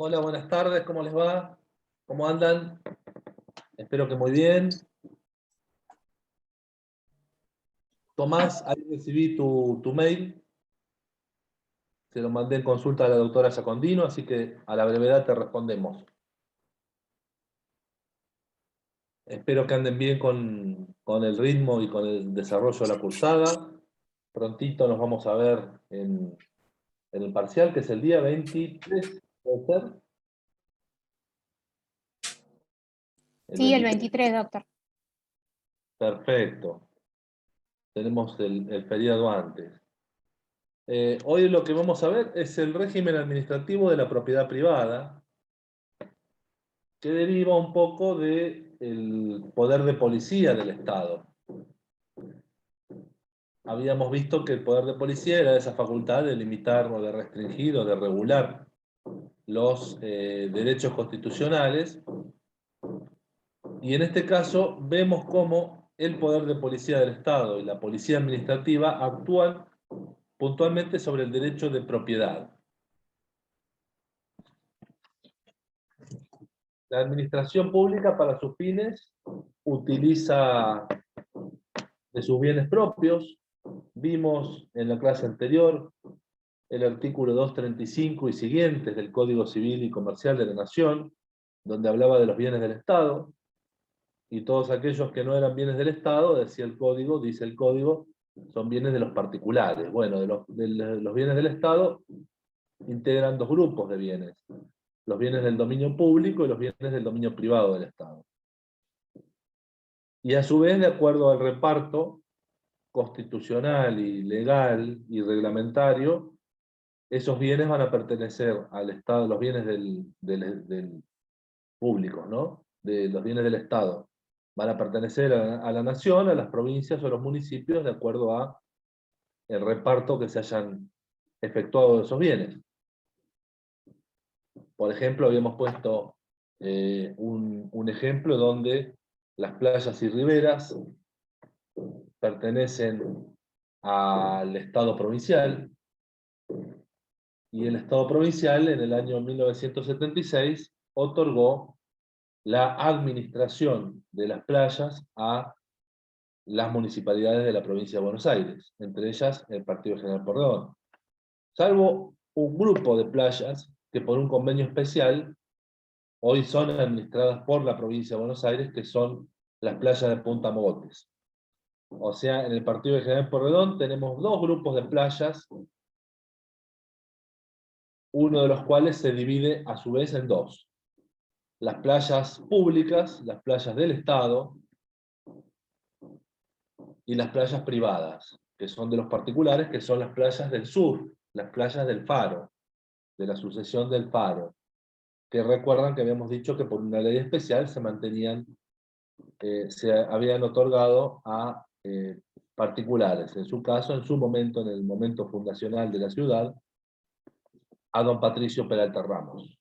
Hola, buenas tardes, ¿cómo les va? ¿Cómo andan? Espero que muy bien. Tomás, ahí recibí tu mail, se lo mandé en consulta a la doctora Giacondino, así que a la brevedad te respondemos. Espero que anden bien con el ritmo y con el desarrollo de la cursada. Prontito nos vamos a ver en el parcial, que es el día 23, ¿puede ser? El Sí, el 23. 23, doctor. Perfecto. Tenemos el feriado antes. Hoy lo que vamos a ver es el régimen administrativo de la propiedad privada, que deriva un poco del poder de policía del Estado. Habíamos visto que el poder de policía era esa facultad de limitar o de restringir o de regular los derechos constitucionales, y en este caso vemos cómo el poder de policía del Estado y la policía administrativa actúan puntualmente sobre el derecho de propiedad. La administración pública para sus fines utiliza de sus bienes propios. Vimos en la clase anterior el artículo 235 y siguientes del Código Civil y Comercial de la Nación, donde hablaba de los bienes del Estado, y todos aquellos que no eran bienes del Estado, decía el Código, dice el Código, son bienes de los particulares. Bueno, de los bienes del Estado integran dos grupos de bienes: los bienes del dominio público y los bienes del dominio privado del Estado. Y a su vez, de acuerdo al reparto constitucional y legal y reglamentario, esos bienes van a pertenecer al Estado, los bienes del públicos, ¿no? De los bienes del Estado. Van a pertenecer a la nación, a las provincias o a los municipios, de acuerdo a el reparto que se hayan efectuado de esos bienes. Por ejemplo, habíamos puesto un ejemplo donde las playas y riberas pertenecen al Estado provincial, y el Estado provincial en el año 1976 otorgó la administración de las playas a las municipalidades de la provincia de Buenos Aires, entre ellas el Partido General Porredón, salvo un grupo de playas que por un convenio especial hoy son administradas por la provincia de Buenos Aires, que son las playas de Punta Mogotes. O sea, en el Partido General Porredón tenemos dos grupos de playas, uno de los cuales se divide a su vez en dos: las playas públicas, las playas del Estado, y las playas privadas, que son de los particulares, que son las playas del sur, las playas del Faro, de la sucesión del Faro, que recuerdan que habíamos dicho que por una ley especial se mantenían, se habían otorgado a particulares, en su caso, en su momento, en el momento fundacional de la ciudad, a don Patricio Peralta Ramos.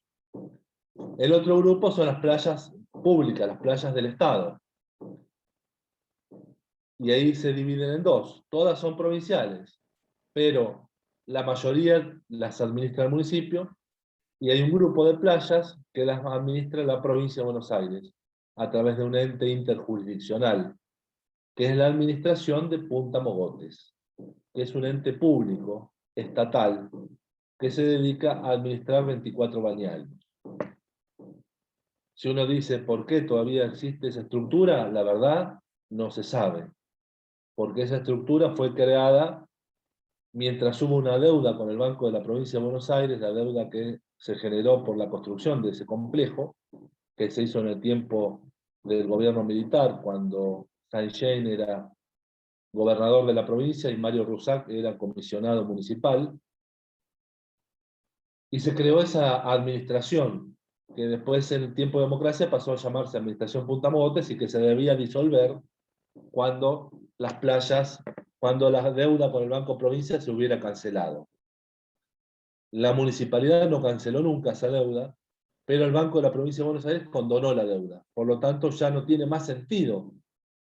El otro grupo son las playas públicas, las playas del Estado, y ahí se dividen en dos. Todas son provinciales, pero la mayoría las administra el municipio, y hay un grupo de playas que las administra la provincia de Buenos Aires, a través de un ente interjurisdiccional, que es la administración de Punta Mogotes, que es un ente público, estatal, que se dedica a administrar 24 balnearios. Si uno dice por qué todavía existe esa estructura, la verdad no se sabe, porque esa estructura fue creada mientras hubo una deuda con el Banco de la Provincia de Buenos Aires, la deuda que se generó por la construcción de ese complejo, que se hizo en el tiempo del gobierno militar, cuando Saint Jean era gobernador de la provincia y Mario Rusac era comisionado municipal, y se creó esa administración, que después en el tiempo de democracia pasó a llamarse Administración Punta Mogotes, y que se debía disolver cuando las playas, cuando la deuda con el Banco Provincia se hubiera cancelado. La municipalidad no canceló nunca esa deuda, pero el Banco de la Provincia de Buenos Aires condonó la deuda. Por lo tanto, ya no tiene más sentido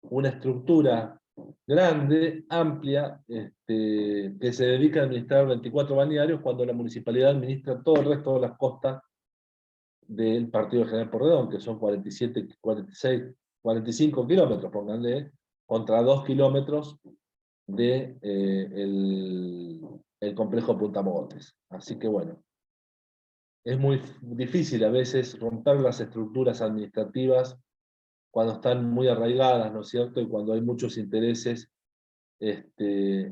una estructura grande, amplia, que se dedica a administrar 24 balnearios, cuando la municipalidad administra todo el resto de las costas del partido de General Porredón, que son 47, 46, 45 kilómetros, pónganle, contra 2 kilómetros de el complejo Punta Mogotes. Así que bueno, es muy difícil a veces romper las estructuras administrativas cuando están muy arraigadas, ¿no es cierto? Y cuando hay muchos intereses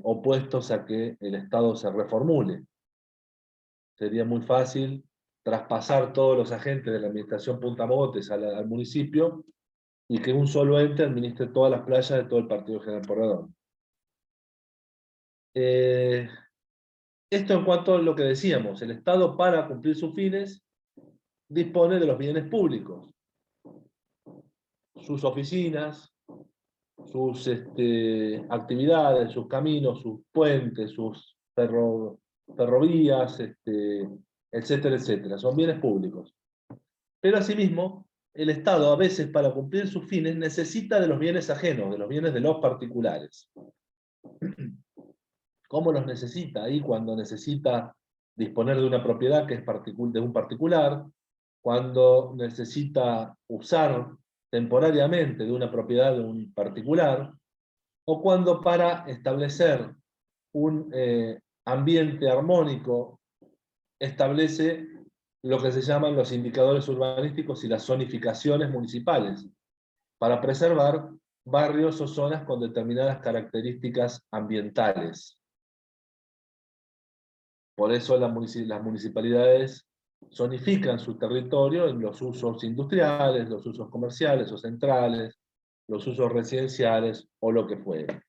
opuestos a que el Estado se reformule. Sería muy fácil traspasar todos los agentes de la administración Punta Mogotes al municipio y que un solo ente administre todas las playas de todo el partido General Porredón. Esto en cuanto a lo que decíamos, el Estado para cumplir sus fines dispone de los bienes públicos, sus oficinas, sus actividades, sus caminos, sus puentes, sus ferrovías, etcétera, etcétera. Son bienes públicos. Pero asimismo, el Estado a veces para cumplir sus fines necesita de los bienes ajenos, de los bienes de los particulares. ¿Cómo los necesita? Ahí cuando necesita disponer de una propiedad que es de un particular, cuando necesita usar temporariamente de una propiedad de un particular, o cuando para establecer un ambiente armónico establece lo que se llaman los indicadores urbanísticos y las zonificaciones municipales, para preservar barrios o zonas con determinadas características ambientales. Por eso las municipalidades zonifican su territorio en los usos industriales, los usos comerciales o centrales, los usos residenciales o lo que fuere.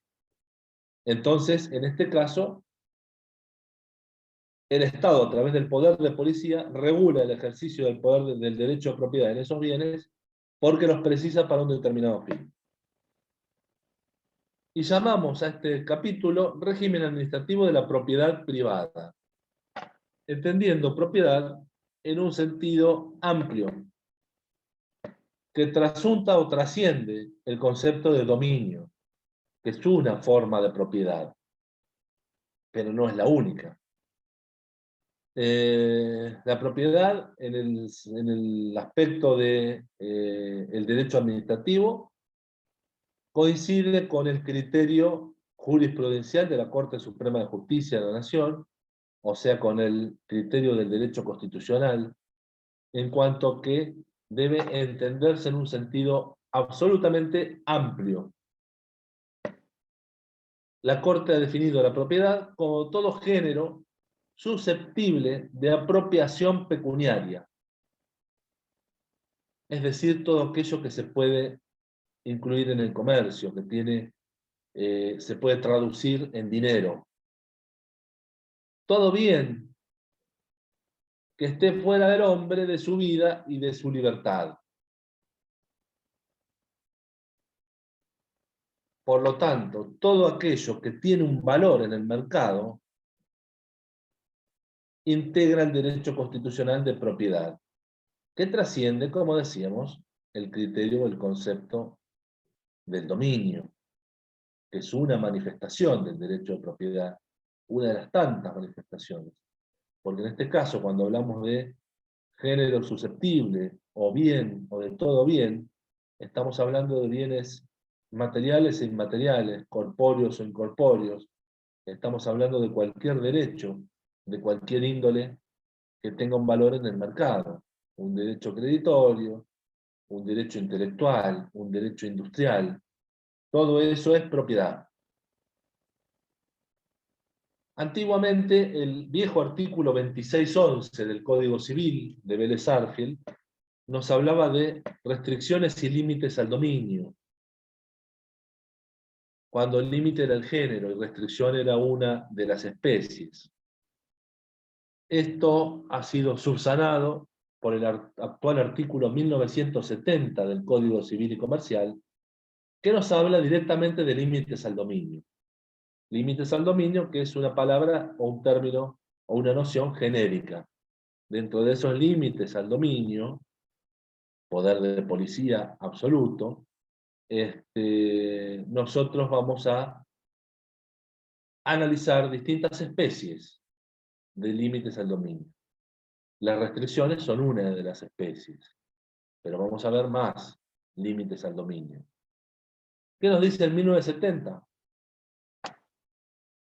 Entonces, en este caso, el Estado, a través del poder de policía, regula el ejercicio del poder del derecho de propiedad en esos bienes porque los precisa para un determinado fin. Y llamamos a este capítulo régimen administrativo de la propiedad privada, entendiendo propiedad en un sentido amplio, que trasunta o trasciende el concepto de dominio, que es una forma de propiedad, pero no es la única. La propiedad en el aspecto de el derecho administrativo coincide con el criterio jurisprudencial de la Corte Suprema de Justicia de la Nación, o sea, con el criterio del derecho constitucional, en cuanto que debe entenderse en un sentido absolutamente amplio. La Corte ha definido la propiedad como todo género susceptible de apropiación pecuniaria, es decir, todo aquello que se puede incluir en el comercio, que tiene, se puede traducir en dinero. Todo bien que esté fuera del hombre, de su vida y de su libertad. Por lo tanto, todo aquello que tiene un valor en el mercado integra el derecho constitucional de propiedad, que trasciende, como decíamos, el criterio o el concepto del dominio, que es una manifestación del derecho de propiedad, una de las tantas manifestaciones. Porque en este caso, cuando hablamos de género susceptible, o bien, o de todo bien, estamos hablando de bienes materiales e inmateriales, corpóreos o incorpóreos. Estamos hablando de cualquier derecho, de cualquier índole que tenga un valor en el mercado. Un derecho creditorio, un derecho intelectual, un derecho industrial. Todo eso es propiedad. Antiguamente, el viejo artículo 2611 del Código Civil de Vélez Sarsfield nos hablaba de restricciones y límites al dominio, cuando el límite era el género y restricción era una de las especies. Esto ha sido subsanado por el actual artículo 1970 del Código Civil y Comercial, que nos habla directamente de límites al dominio. Límites al dominio, que es una palabra o un término o una noción genérica. Dentro de esos límites al dominio, poder de policía absoluto, nosotros vamos a analizar distintas especies de límites al dominio. Las restricciones son una de las especies, pero vamos a ver más límites al dominio. ¿Qué nos dice el 1970?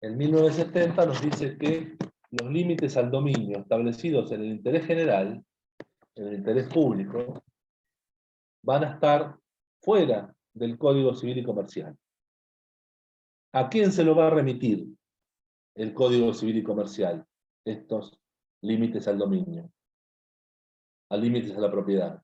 El 1970 nos dice que los límites al dominio establecidos en el interés general, en el interés público, van a estar fuera del Código Civil y Comercial. ¿A quién se lo va a remitir el Código Civil y Comercial? Estos límites al dominio, a límites a la propiedad.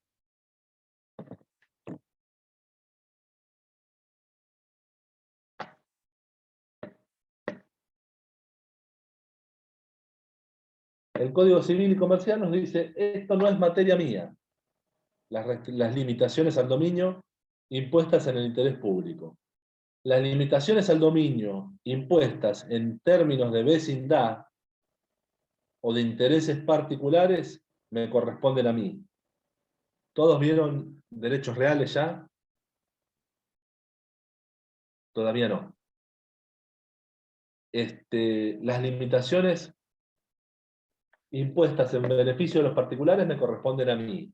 El Código Civil y Comercial nos dice, esto no es materia mía. Las limitaciones al dominio impuestas en el interés público. Las limitaciones al dominio impuestas en términos de vecindad o de intereses particulares me corresponden a mí. ¿Todos vieron derechos reales ya? Todavía no. Las limitaciones impuestas en beneficio de los particulares me corresponden a mí.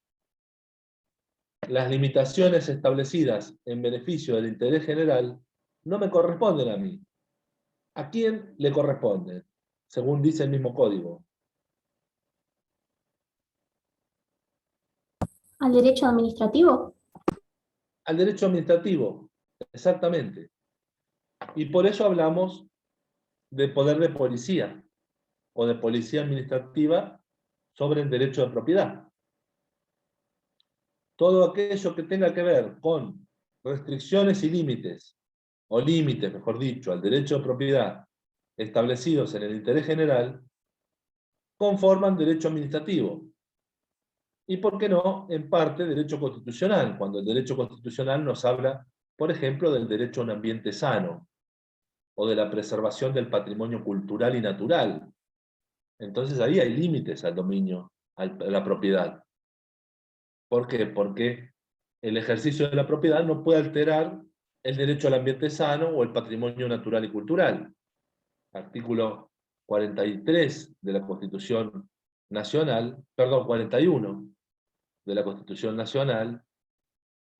Las limitaciones establecidas en beneficio del interés general no me corresponden a mí. ¿A quién le corresponden? Según dice el mismo código. ¿Al derecho administrativo? Al derecho administrativo, exactamente. Y por eso hablamos de poder de policía o de policía administrativa sobre el derecho de propiedad. Todo aquello que tenga que ver con restricciones y límites, o límites, mejor dicho, al derecho de propiedad establecidos en el interés general, conforman derecho administrativo. Y, ¿por qué no?, en parte, derecho constitucional, cuando el derecho constitucional nos habla, por ejemplo, del derecho a un ambiente sano, o de la preservación del patrimonio cultural y natural. Entonces ahí hay límites al dominio, a la propiedad. ¿Por qué? Porque el ejercicio de la propiedad no puede alterar el derecho al ambiente sano o el patrimonio natural y cultural. Artículo 43 de la Constitución Nacional, perdón, 41 de la Constitución Nacional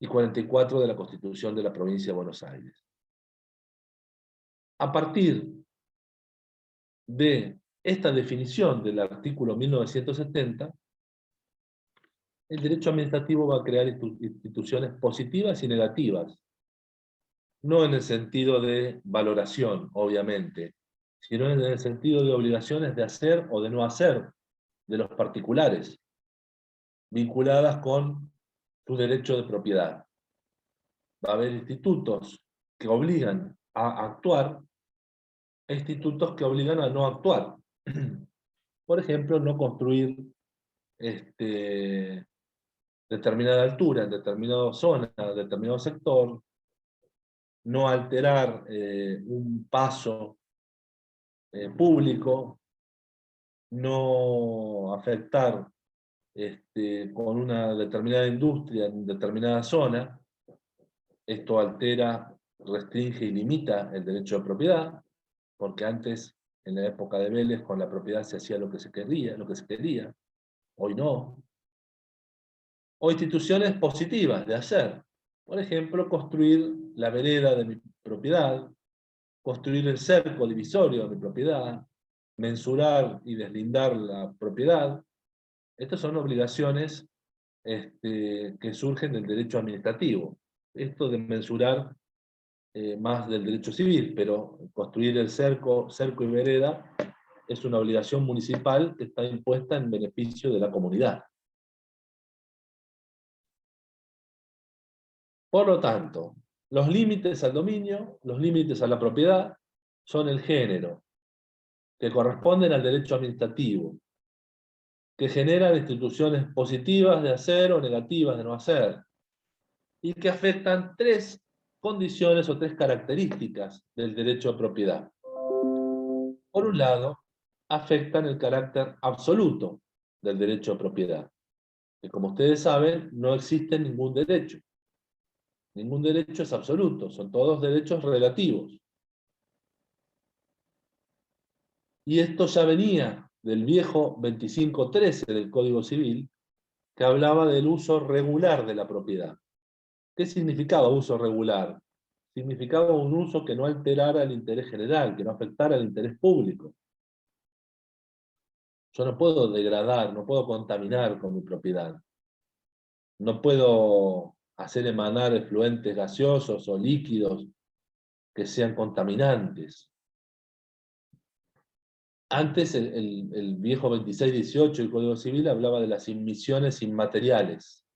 y 44 de la Constitución de la Provincia de Buenos Aires. A partir de esta definición del artículo 1970, el derecho administrativo va a crear instituciones positivas y negativas, no en el sentido de valoración, obviamente, sino en el sentido de obligaciones de hacer o de no hacer de los particulares, vinculadas con su derecho de propiedad. Va a haber institutos que obligan a actuar e institutos que obligan a no actuar. Por ejemplo, no construir determinada altura, en determinada zona, en determinado sector, no alterar un paso público, no afectar con una determinada industria en determinada zona. Esto altera, restringe y limita el derecho de propiedad, porque antes, en la época de Vélez, con la propiedad se hacía lo que se quería, hoy no. O instituciones positivas de hacer. Por ejemplo, construir la vereda de mi propiedad, construir el cerco divisorio de mi propiedad, mensurar y deslindar la propiedad. Estas son obligaciones que surgen del derecho administrativo. Esto de mensurar más del derecho civil, pero construir el cerco y vereda es una obligación municipal que está impuesta en beneficio de la comunidad. Por lo tanto, los límites al dominio, los límites a la propiedad, son el género, que corresponden al derecho administrativo, que generan instituciones positivas de hacer o negativas de no hacer, y que afectan tres condiciones o tres características del derecho de propiedad. Por un lado, afectan el carácter absoluto del derecho de propiedad, que, como ustedes saben, no existe ningún derecho. Ningún derecho es absoluto, son todos derechos relativos. Y esto ya venía del viejo 2513 del Código Civil, que hablaba del uso regular de la propiedad. ¿Qué significaba uso regular? Significaba un uso que no alterara el interés general, que no afectara el interés público. Yo no puedo degradar, no puedo contaminar con mi propiedad. No puedo hacer emanar efluentes gaseosos o líquidos que sean contaminantes. Antes, el viejo 2618 del Código Civil hablaba de las inmisiones inmateriales,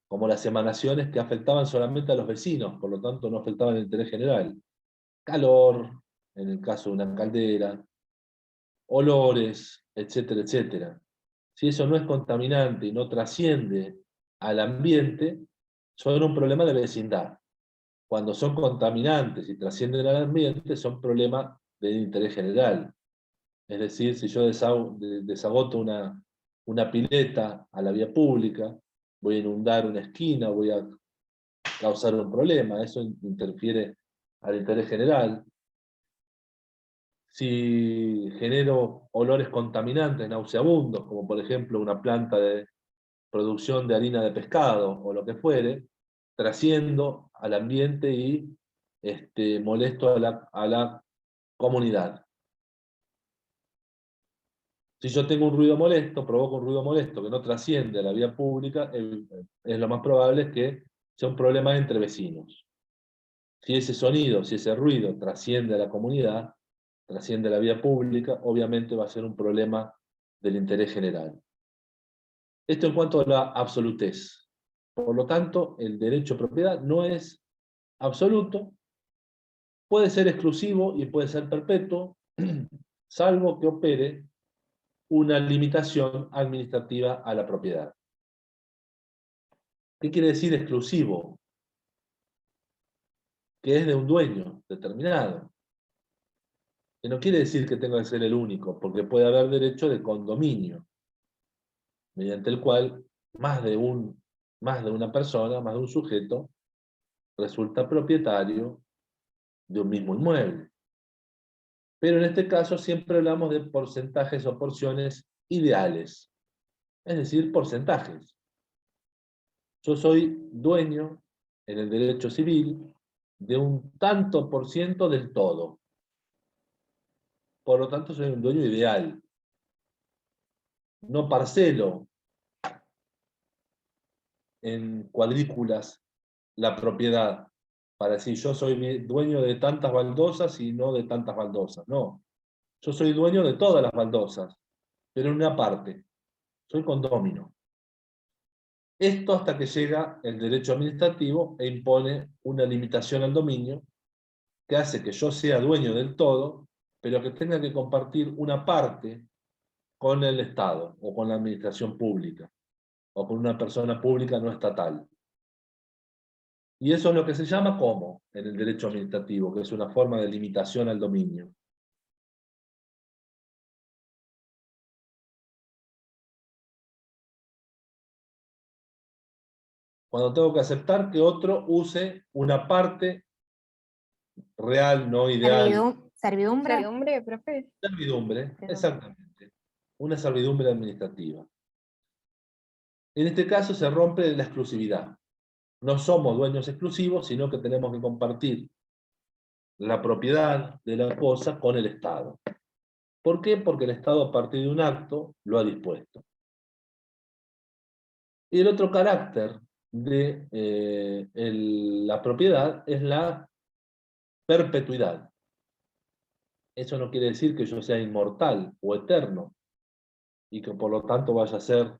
como las emanaciones que afectaban solamente a los vecinos, por lo tanto no afectaban el interés general. Calor, en el caso de una caldera, olores, etcétera, etcétera. Si eso no es contaminante y no trasciende al ambiente, son un problema de vecindad. Cuando son contaminantes y trascienden al ambiente, son problemas de interés general. Es decir, si yo desagoto una pileta a la vía pública, voy a inundar una esquina, voy a causar un problema, eso interfiere al interés general. Si genero olores contaminantes, nauseabundos, como por ejemplo una planta de producción de harina de pescado o lo que fuere, trasciendo al ambiente y molesto a la comunidad. Si yo tengo un ruido molesto, provoco un ruido molesto que no trasciende a la vía pública, es lo más probable que sea un problema entre vecinos. Si ese sonido, si ese ruido trasciende a la comunidad, trasciende a la vía pública, obviamente va a ser un problema del interés general. Esto en cuanto a la absolutez. Por lo tanto, el derecho a propiedad no es absoluto, puede ser exclusivo y puede ser perpetuo, salvo que opere una limitación administrativa a la propiedad. ¿Qué quiere decir exclusivo? Que es de un dueño determinado. Que no quiere decir que tenga que ser el único, porque puede haber derecho de condominio, mediante el cual más de una persona, más de un sujeto, resulta propietario de un mismo inmueble. Pero en este caso siempre hablamos de porcentajes o porciones ideales, es decir, porcentajes. Yo soy dueño, en el derecho civil, de un tanto por ciento del todo. Por lo tanto, soy un dueño ideal. No parcelo en cuadrículas la propiedad para decir yo soy dueño de tantas baldosas y no de tantas baldosas. No, yo soy dueño de todas las baldosas, pero en una parte. Soy condómino. Esto hasta que llega el derecho administrativo e impone una limitación al dominio que hace que yo sea dueño del todo, pero que tenga que compartir una parte con el Estado o con la administración pública o con una persona pública no estatal. Y eso es lo que se llama ¿cómo? En el derecho administrativo, que es una forma de limitación al dominio. Cuando tengo que aceptar que otro use una parte real, no ideal. Servidumbre. Servidumbre, profe. Servidumbre, exactamente. Una servidumbre administrativa. En este caso se rompe la exclusividad. No somos dueños exclusivos, sino que tenemos que compartir la propiedad de la cosa con el Estado. ¿Por qué? Porque el Estado a partir de un acto lo ha dispuesto. Y el otro carácter de la propiedad es la perpetuidad. Eso no quiere decir que yo sea inmortal o eterno y que por lo tanto vaya a ser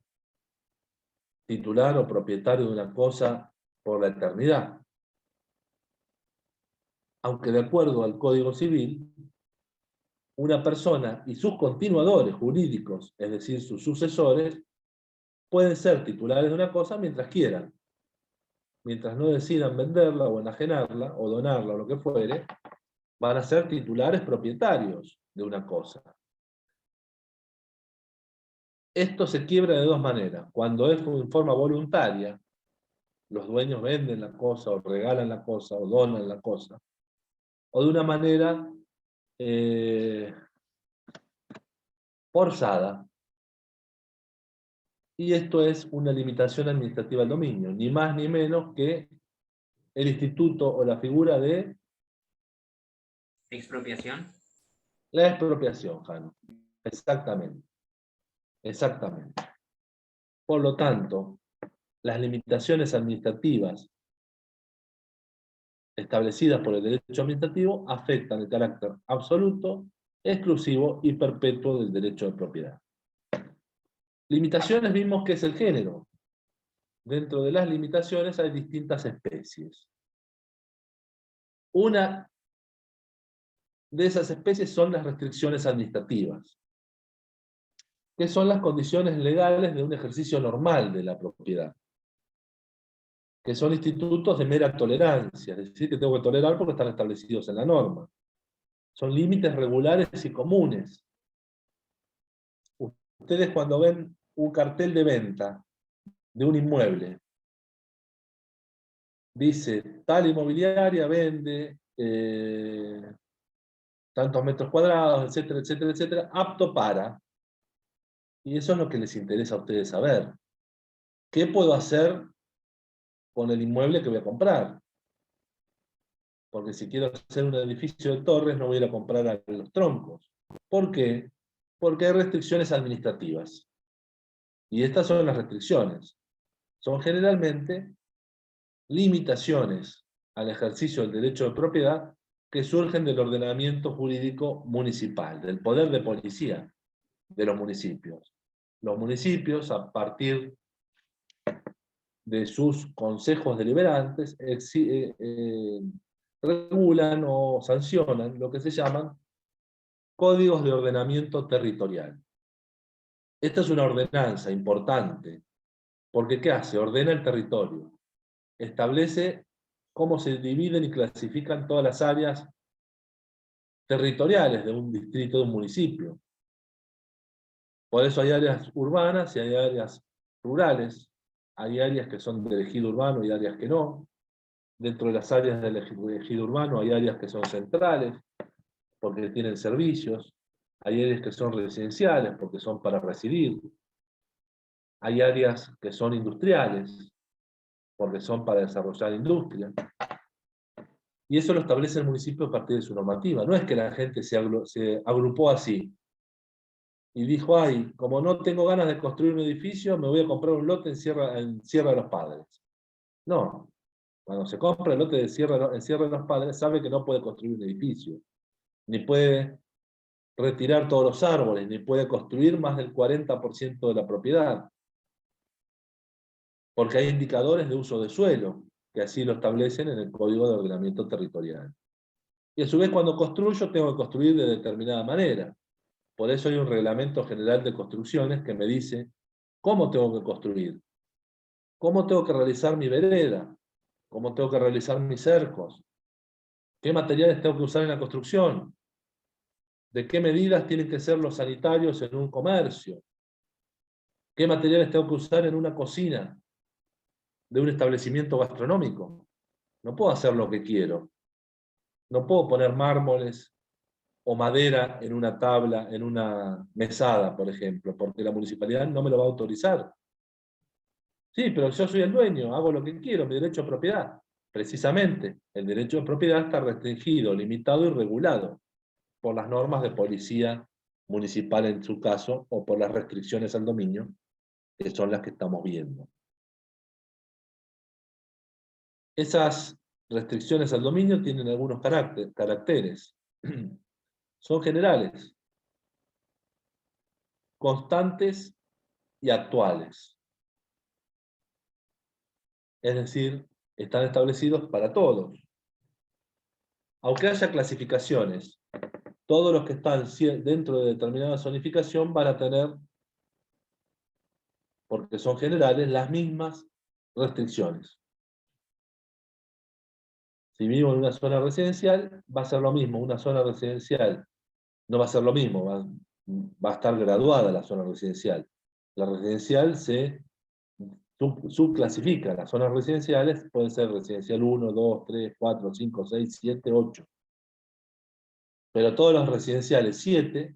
titular o propietario de una cosa por la eternidad. Aunque de acuerdo al Código Civil, una persona y sus continuadores jurídicos, es decir, sus sucesores, pueden ser titulares de una cosa mientras quieran. Mientras no decidan venderla o enajenarla o donarla o lo que fuere, van a ser titulares propietarios de una cosa. Esto se quiebra de dos maneras. Cuando es en forma voluntaria, los dueños venden la cosa, o regalan la cosa, o donan la cosa, o de una manera forzada, y esto es una limitación administrativa al dominio, ni más ni menos que el instituto o la figura de expropiación. la expropiación, Jano. Exactamente. Exactamente. Por lo tanto, las limitaciones administrativas establecidas por el derecho administrativo afectan el carácter absoluto, exclusivo y perpetuo del derecho de propiedad. Limitaciones vimos que es el género. Dentro de las limitaciones hay distintas especies. Una de esas especies son las restricciones administrativas, que son las condiciones legales de un ejercicio normal de la propiedad, que son institutos de mera tolerancia, es decir, que tengo que tolerar porque están establecidos en la norma. Son límites regulares y comunes. Ustedes cuando ven un cartel de venta de un inmueble, dice, tal inmobiliaria vende tantos metros cuadrados, etcétera, etcétera, etcétera, apto para. Y eso es lo que les interesa a ustedes saber. ¿Qué puedo hacer con el inmueble que voy a comprar? Porque si quiero hacer un edificio de torres, no voy a ir a comprar a los troncos. ¿Por qué? Porque hay restricciones administrativas. Y estas son las restricciones. Son generalmente limitaciones al ejercicio del derecho de propiedad que surgen del ordenamiento jurídico municipal, del poder de policía de los municipios. Los municipios, a partir de sus consejos deliberantes, regulan o sancionan lo que se llaman códigos de ordenamiento territorial. Esta es una ordenanza importante, porque ¿qué hace? Ordena el territorio, establece cómo se dividen y clasifican todas las áreas territoriales de un distrito, de un municipio. Por eso hay áreas urbanas y hay áreas rurales, hay áreas que son del ejido urbano y áreas que no. Dentro de las áreas del ejido urbano hay áreas que son centrales, porque tienen servicios, hay áreas que son residenciales, porque son para residir, hay áreas que son industriales, porque son para desarrollar industria. Y eso lo establece el municipio a partir de su normativa. No es que la gente se agrupó así y dijo, ay, como no tengo ganas de construir un edificio, me voy a comprar un lote en Sierra de los Padres. No. Cuando se compra el lote en Sierra de los Padres, sabe que no puede construir un edificio, ni puede retirar todos los árboles, ni puede construir más del 40% de la propiedad. Porque hay indicadores de uso de suelo, que así lo establecen en el Código de Ordenamiento Territorial. Y a su vez, cuando construyo, tengo que construir de determinada manera. Por eso hay un Reglamento General de Construcciones que me dice cómo tengo que construir, cómo tengo que realizar mi vereda, cómo tengo que realizar mis cercos, qué materiales tengo que usar en la construcción, de qué medidas tienen que ser los sanitarios en un comercio, qué materiales tengo que usar en una cocina de un establecimiento gastronómico. No puedo hacer lo que quiero. No puedo poner mármoles o madera en una tabla, en una mesada, por ejemplo, porque la municipalidad no me lo va a autorizar. Sí, pero yo soy el dueño, hago lo que quiero, mi derecho de propiedad. Precisamente, el derecho de propiedad está restringido, limitado y regulado por las normas de policía municipal en su caso, o por las restricciones al dominio, que son las que estamos viendo. Esas restricciones al dominio tienen algunos caracteres. Son generales, constantes y actuales. Es decir, están establecidos para todos. Aunque haya clasificaciones, todos los que están dentro de determinada zonificación van a tener, porque son generales, las mismas restricciones. Si vivo en una zona residencial, va a ser lo mismo. Una zona residencial no va a ser lo mismo, va a estar graduada la zona residencial. La residencial se subclasifica. Las zonas residenciales pueden ser residencial 1, 2, 3, 4, 5, 6, 7, 8. Pero todos los residenciales 7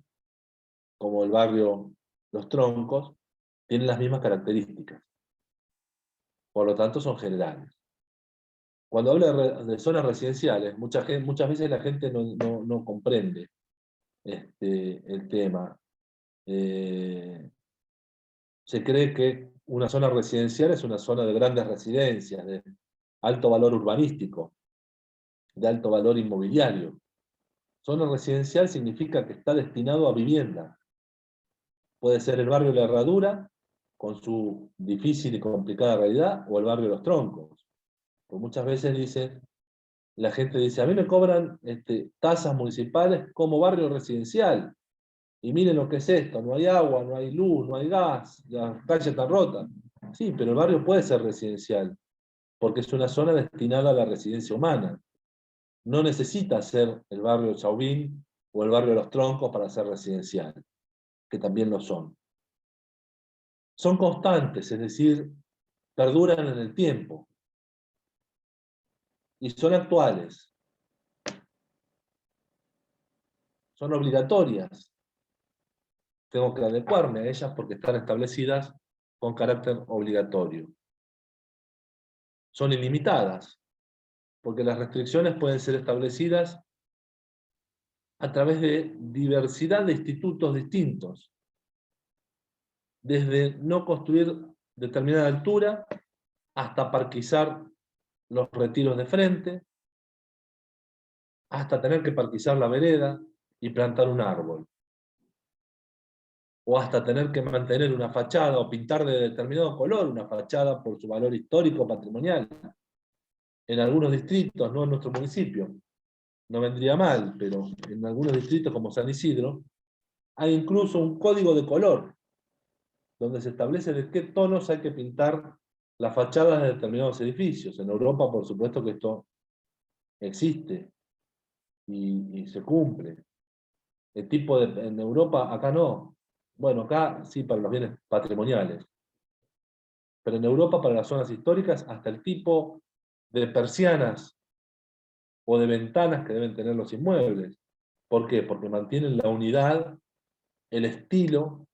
como el barrio Los Troncos, tienen las mismas características. Por lo tanto, son generales. Cuando hablo de zonas residenciales, muchas veces la gente no comprende el tema. Se cree que una zona residencial es una zona de grandes residencias, de alto valor urbanístico, de alto valor inmobiliario. Zona residencial significa que está destinado a vivienda. Puede ser el barrio La Herradura, con su difícil y complicada realidad, o el barrio Los Troncos. Porque muchas veces la gente dice, a mí me cobran tasas municipales como barrio residencial. Y miren lo que es esto, no hay agua, no hay luz, no hay gas, las calles están rotas. Sí, pero el barrio puede ser residencial, porque es una zona destinada a la residencia humana. No necesita ser el barrio Chauvin o el barrio Los Troncos para ser residencial, que también lo son. Son constantes, es decir, perduran en el tiempo. Y son actuales. Son obligatorias. Tengo que adecuarme a ellas porque están establecidas con carácter obligatorio. Son ilimitadas, porque las restricciones pueden ser establecidas a través de diversidad de institutos distintos, desde no construir determinada altura hasta parquizar los retiros de frente, hasta tener que parquizar la vereda y plantar un árbol, o hasta tener que mantener una fachada o pintar de determinado color una fachada por su valor histórico patrimonial. En algunos distritos, no en nuestro municipio, no vendría mal, pero en algunos distritos como San Isidro, hay incluso un código de color, donde se establece de qué tonos hay que pintar las fachadas de determinados edificios. En Europa, por supuesto que esto existe y se cumple. En Europa, acá no. Bueno, acá sí para los bienes patrimoniales. Pero en Europa, para las zonas históricas, hasta el tipo de persianas o de ventanas que deben tener los inmuebles. ¿Por qué? Porque mantienen la unidad, el estilo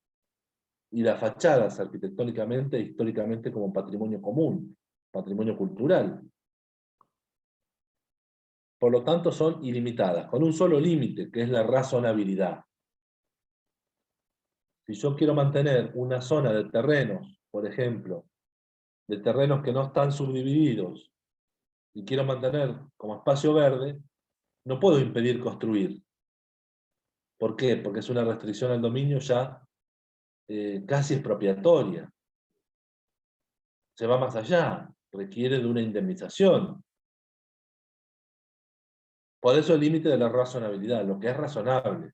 y las fachadas arquitectónicamente e históricamente como patrimonio común, patrimonio cultural. Por lo tanto, son ilimitadas, con un solo límite, que es la razonabilidad. Si yo quiero mantener una zona de terrenos, por ejemplo, de terrenos que no están subdivididos, y quiero mantener como espacio verde, no puedo impedir construir. ¿Por qué? Porque es una restricción al dominio ya casi expropiatoria. Se va más allá, requiere de una indemnización. Por eso el límite de la razonabilidad, lo que es razonable.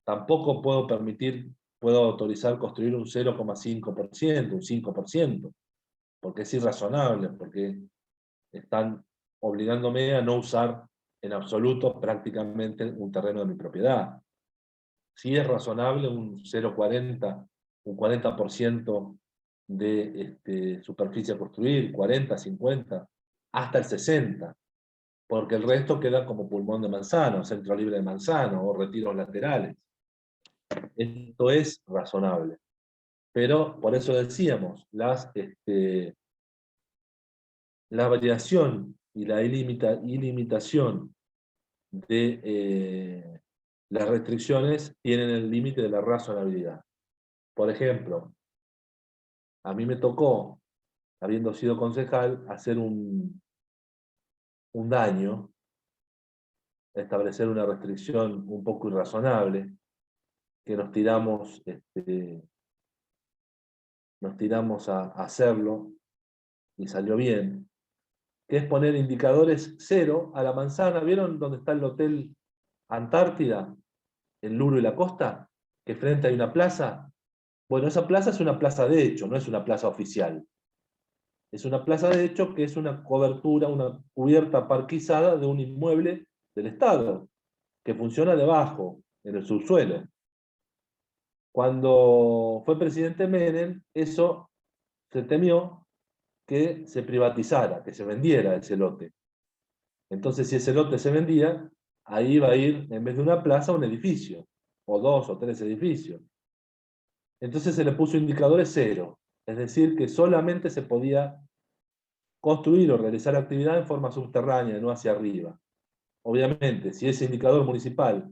Tampoco puedo autorizar construir un 0,5%, un 5%, porque es irrazonable, porque están obligándome a no usar en absoluto prácticamente un terreno de mi propiedad. Sí es razonable un 0,40, un 40% de superficie a construir, 40, 50, hasta el 60%, porque el resto queda como pulmón de manzano, centro libre de manzano o retiros laterales. Esto es razonable. Pero por eso decíamos, la variación y la ilimitación de las restricciones tienen el límite de la razonabilidad. Por ejemplo, a mí me tocó, habiendo sido concejal, hacer un daño, establecer una restricción un poco irrazonable, que nos tiramos a hacerlo y salió bien, que es poner indicadores cero a la manzana. ¿Vieron dónde está el Hotel Antártida, en Luro y la Costa? Que frente hay una plaza. Bueno, esa plaza es una plaza de hecho, no es una plaza oficial. Es una plaza de hecho que es una cobertura, una cubierta parquizada de un inmueble del Estado, que funciona debajo, en el subsuelo. Cuando fue presidente Menem, eso se temió que se privatizara, que se vendiera ese lote. Entonces, si ese lote se vendía, ahí iba a ir, en vez de una plaza, un edificio, o 2 o 3 edificios. Entonces se le puso indicadores cero, es decir, que solamente se podía construir o realizar actividad en forma subterránea, no hacia arriba. Obviamente, si ese indicador municipal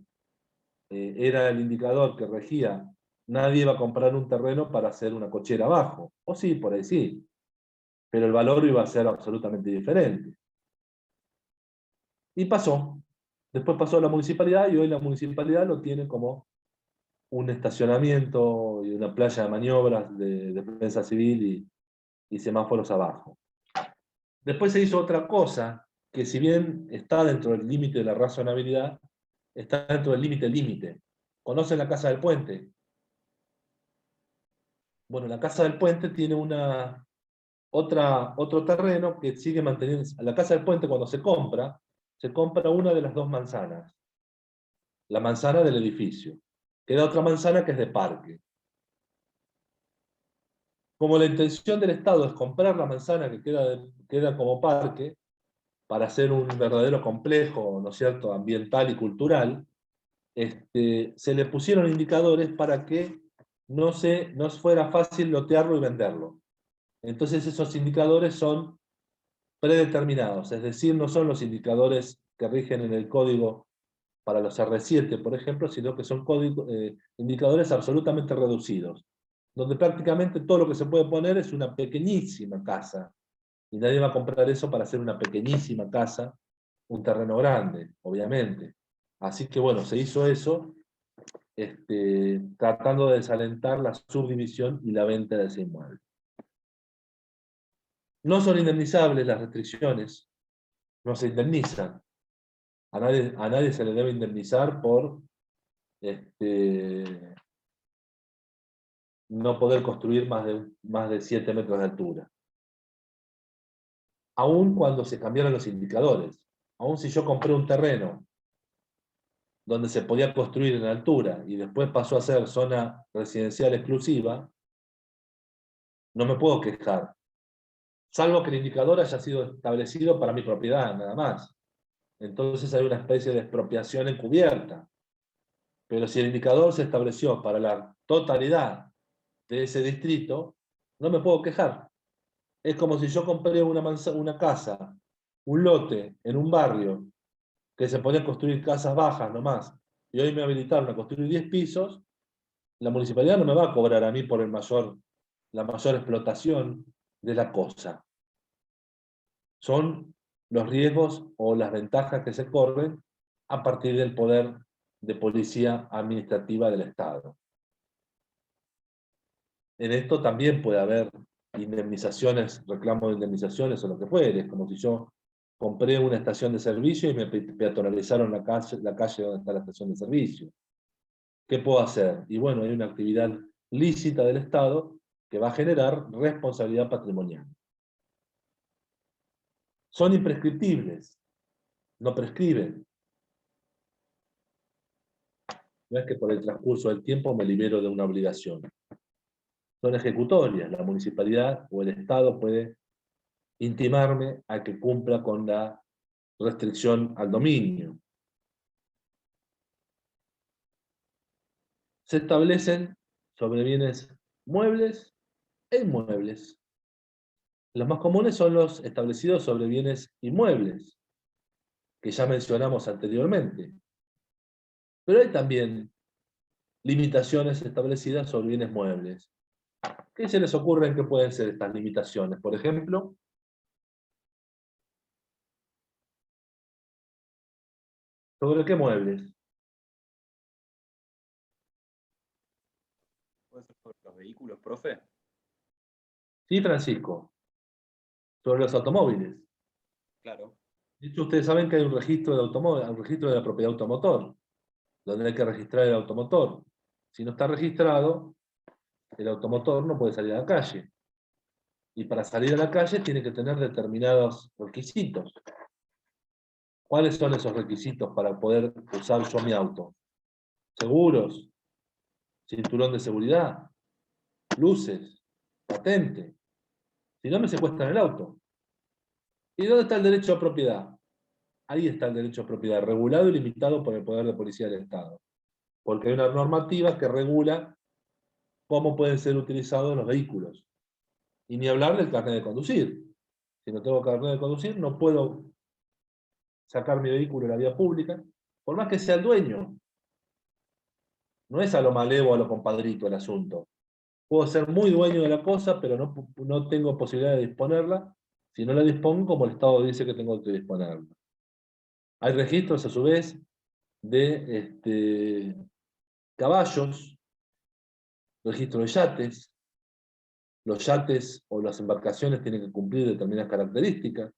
era el indicador que regía, nadie iba a comprar un terreno para hacer una cochera abajo. O sí, por ahí sí. Pero el valor iba a ser absolutamente diferente. Y pasó. Después pasó a la municipalidad y hoy la municipalidad lo tiene como un estacionamiento y una playa de maniobras de defensa civil y semáforos abajo. Después se hizo otra cosa, que si bien está dentro del límite de la razonabilidad, está dentro del límite. ¿Conocen la Casa del Puente? Bueno, la Casa del Puente tiene otro terreno que sigue manteniendo. La Casa del Puente, cuando se compra una de las dos manzanas. La manzana del edificio. Queda otra manzana que es de parque. Como la intención del Estado es comprar la manzana que queda como parque, para hacer un verdadero complejo, ¿no es cierto?, ambiental y cultural, se le pusieron indicadores para que no fuera fácil lotearlo y venderlo. Entonces esos indicadores son predeterminados, es decir, no son los indicadores que rigen en el código para los R7, por ejemplo, sino que son indicadores absolutamente reducidos, donde prácticamente todo lo que se puede poner es una pequeñísima casa, y nadie va a comprar eso para hacer una pequeñísima casa, un terreno grande, obviamente. Así que bueno, se hizo eso, tratando de desalentar la subdivisión y la venta de ese inmueble. No son indemnizables las restricciones, no se indemnizan. A nadie se le debe indemnizar por no poder construir más de 7 metros de altura. Aún cuando se cambiaron los indicadores. Aún si yo compré un terreno donde se podía construir en altura y después pasó a ser zona residencial exclusiva, no me puedo quejar. Salvo que el indicador haya sido establecido para mi propiedad, nada más. Entonces hay una especie de expropiación encubierta. Pero si el indicador se estableció para la totalidad de ese distrito, no me puedo quejar. Es como si yo compré una casa, un lote en un barrio, que se podían construir casas bajas nomás, y hoy me habilitaron a construir 10 pisos, la municipalidad no me va a cobrar a mí por la mayor explotación de la cosa. Son los riesgos o las ventajas que se corren a partir del poder de policía administrativa del Estado. En esto también puede haber indemnizaciones, reclamos de indemnizaciones o lo que fuere. Es como si yo compré una estación de servicio y me peatonalizaron la calle donde está la estación de servicio. ¿Qué puedo hacer? Y bueno, hay una actividad lícita del Estado que va a generar responsabilidad patrimonial. Son imprescriptibles, no prescriben. No es que por el transcurso del tiempo me libero de una obligación. Son ejecutorias. La municipalidad o el Estado puede intimarme a que cumpla con la restricción al dominio. Se establecen sobre bienes muebles e inmuebles. Los más comunes son los establecidos sobre bienes inmuebles, que ya mencionamos anteriormente. Pero hay también limitaciones establecidas sobre bienes muebles. ¿Qué se les ocurre en qué pueden ser estas limitaciones? Por ejemplo, ¿sobre qué muebles? ¿Puede ser sobre los vehículos, profe? Sí, Francisco, sobre los automóviles. Claro. De hecho, ustedes saben que hay un registro de automóvil, un registro de la propiedad automotor, donde hay que registrar el automotor. Si no está registrado, el automotor no puede salir a la calle. Y para salir a la calle tiene que tener determinados requisitos. ¿Cuáles son esos requisitos para poder usar yo mi auto? Seguros, cinturón de seguridad, luces, patente. Si no, me secuestran el auto. ¿Y dónde está el derecho a propiedad? Ahí está el derecho a propiedad, regulado y limitado por el poder de policía del Estado. Porque hay una normativa que regula cómo pueden ser utilizados los vehículos. Y ni hablar del carnet de conducir. Si no tengo carnet de conducir, no puedo sacar mi vehículo en la vía pública, por más que sea el dueño. No es a lo malevo, a lo compadrito el asunto. Puedo ser muy dueño de la cosa, pero no tengo posibilidad de disponerla. Si no la dispongo, como el Estado dice que tengo que disponerla. Hay registros, a su vez, de caballos, registro de yates. Los yates o las embarcaciones tienen que cumplir determinadas características.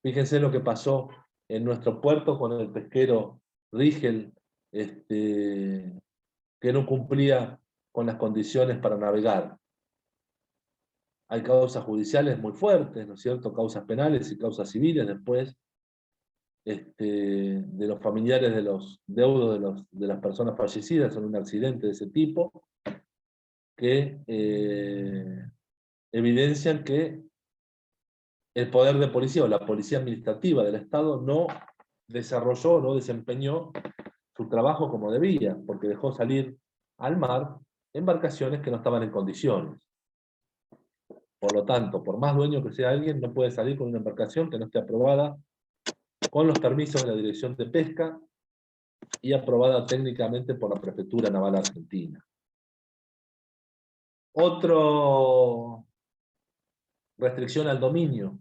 Fíjense lo que pasó en nuestro puerto con el pesquero Rigel, que no cumplía con las condiciones para navegar. Hay causas judiciales muy fuertes, ¿no es cierto? Causas penales y causas civiles después, de los familiares de los deudos de las personas fallecidas en un accidente de ese tipo, que evidencian que el poder de policía o la policía administrativa del Estado no desarrolló, no desempeñó su trabajo como debía, porque dejó salir al mar embarcaciones que no estaban en condiciones. Por lo tanto, por más dueño que sea alguien, no puede salir con una embarcación que no esté aprobada con los permisos de la Dirección de Pesca y aprobada técnicamente por la Prefectura Naval Argentina. Otro restricción al dominio.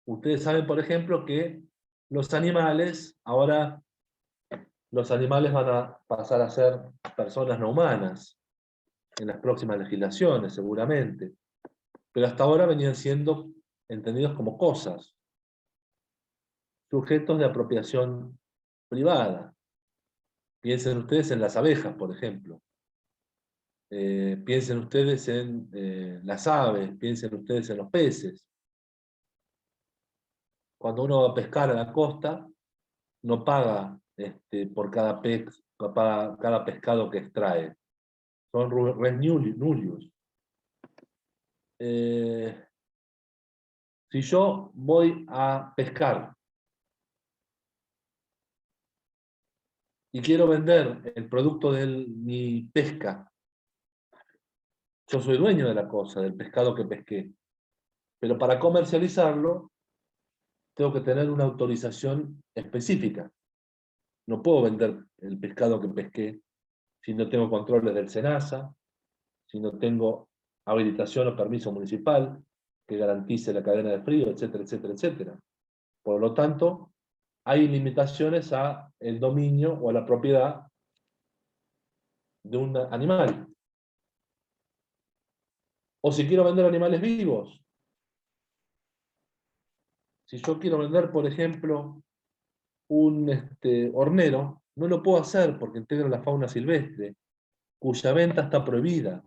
Ustedes saben, por ejemplo, que los animales, ahora los animales van a pasar a ser personas no humanas en las próximas legislaciones, seguramente. Pero hasta ahora venían siendo entendidos como cosas, sujetos de apropiación privada. Piensen ustedes en las abejas, por ejemplo. Piensen ustedes en las aves, piensen ustedes en los peces. Cuando uno va a pescar a la costa, no paga por cada pez, cada pescado que extrae. Son res nullius. Si yo voy a pescar y quiero vender el producto de mi pesca, yo soy dueño de la cosa, del pescado que pesqué. Pero para comercializarlo, tengo que tener una autorización específica. No puedo vender el pescado que pesqué si no tengo controles del SENASA, si no tengo habilitación o permiso municipal que garantice la cadena de frío, etcétera, etcétera, etcétera. Por lo tanto, hay limitaciones a el dominio o a la propiedad de un animal. O si quiero vender animales vivos. Si yo quiero vender, por ejemplo, un hornero, no lo puedo hacer porque integra la fauna silvestre, cuya venta está prohibida.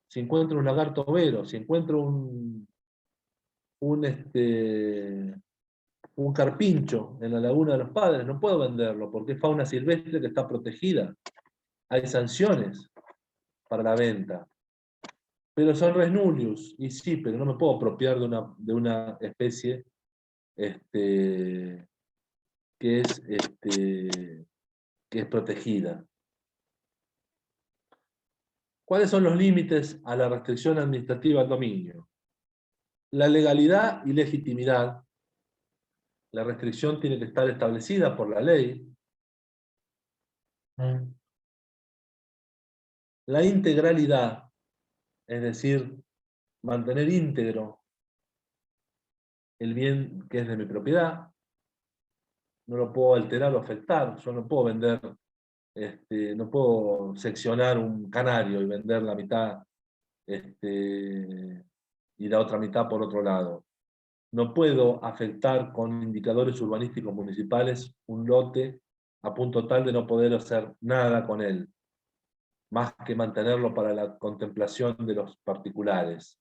Si encuentro un lagarto overo, si encuentro un carpincho en la Laguna de los Padres, no puedo venderlo porque es fauna silvestre que está protegida. Hay sanciones para la venta. Pero son res nullius, y sí, pero no me puedo apropiar de una especie que es protegida. ¿Cuáles son los límites a la restricción administrativa al dominio? La legalidad y legitimidad. La restricción tiene que estar establecida por la ley. La integralidad, es decir, mantener íntegro el bien que es de mi propiedad. No lo puedo alterar o afectar. Yo no puedo vender, no puedo seccionar un canario y vender la mitad y la otra mitad por otro lado. No puedo afectar con indicadores urbanísticos municipales un lote a punto tal de no poder hacer nada con él, más que mantenerlo para la contemplación de los particulares,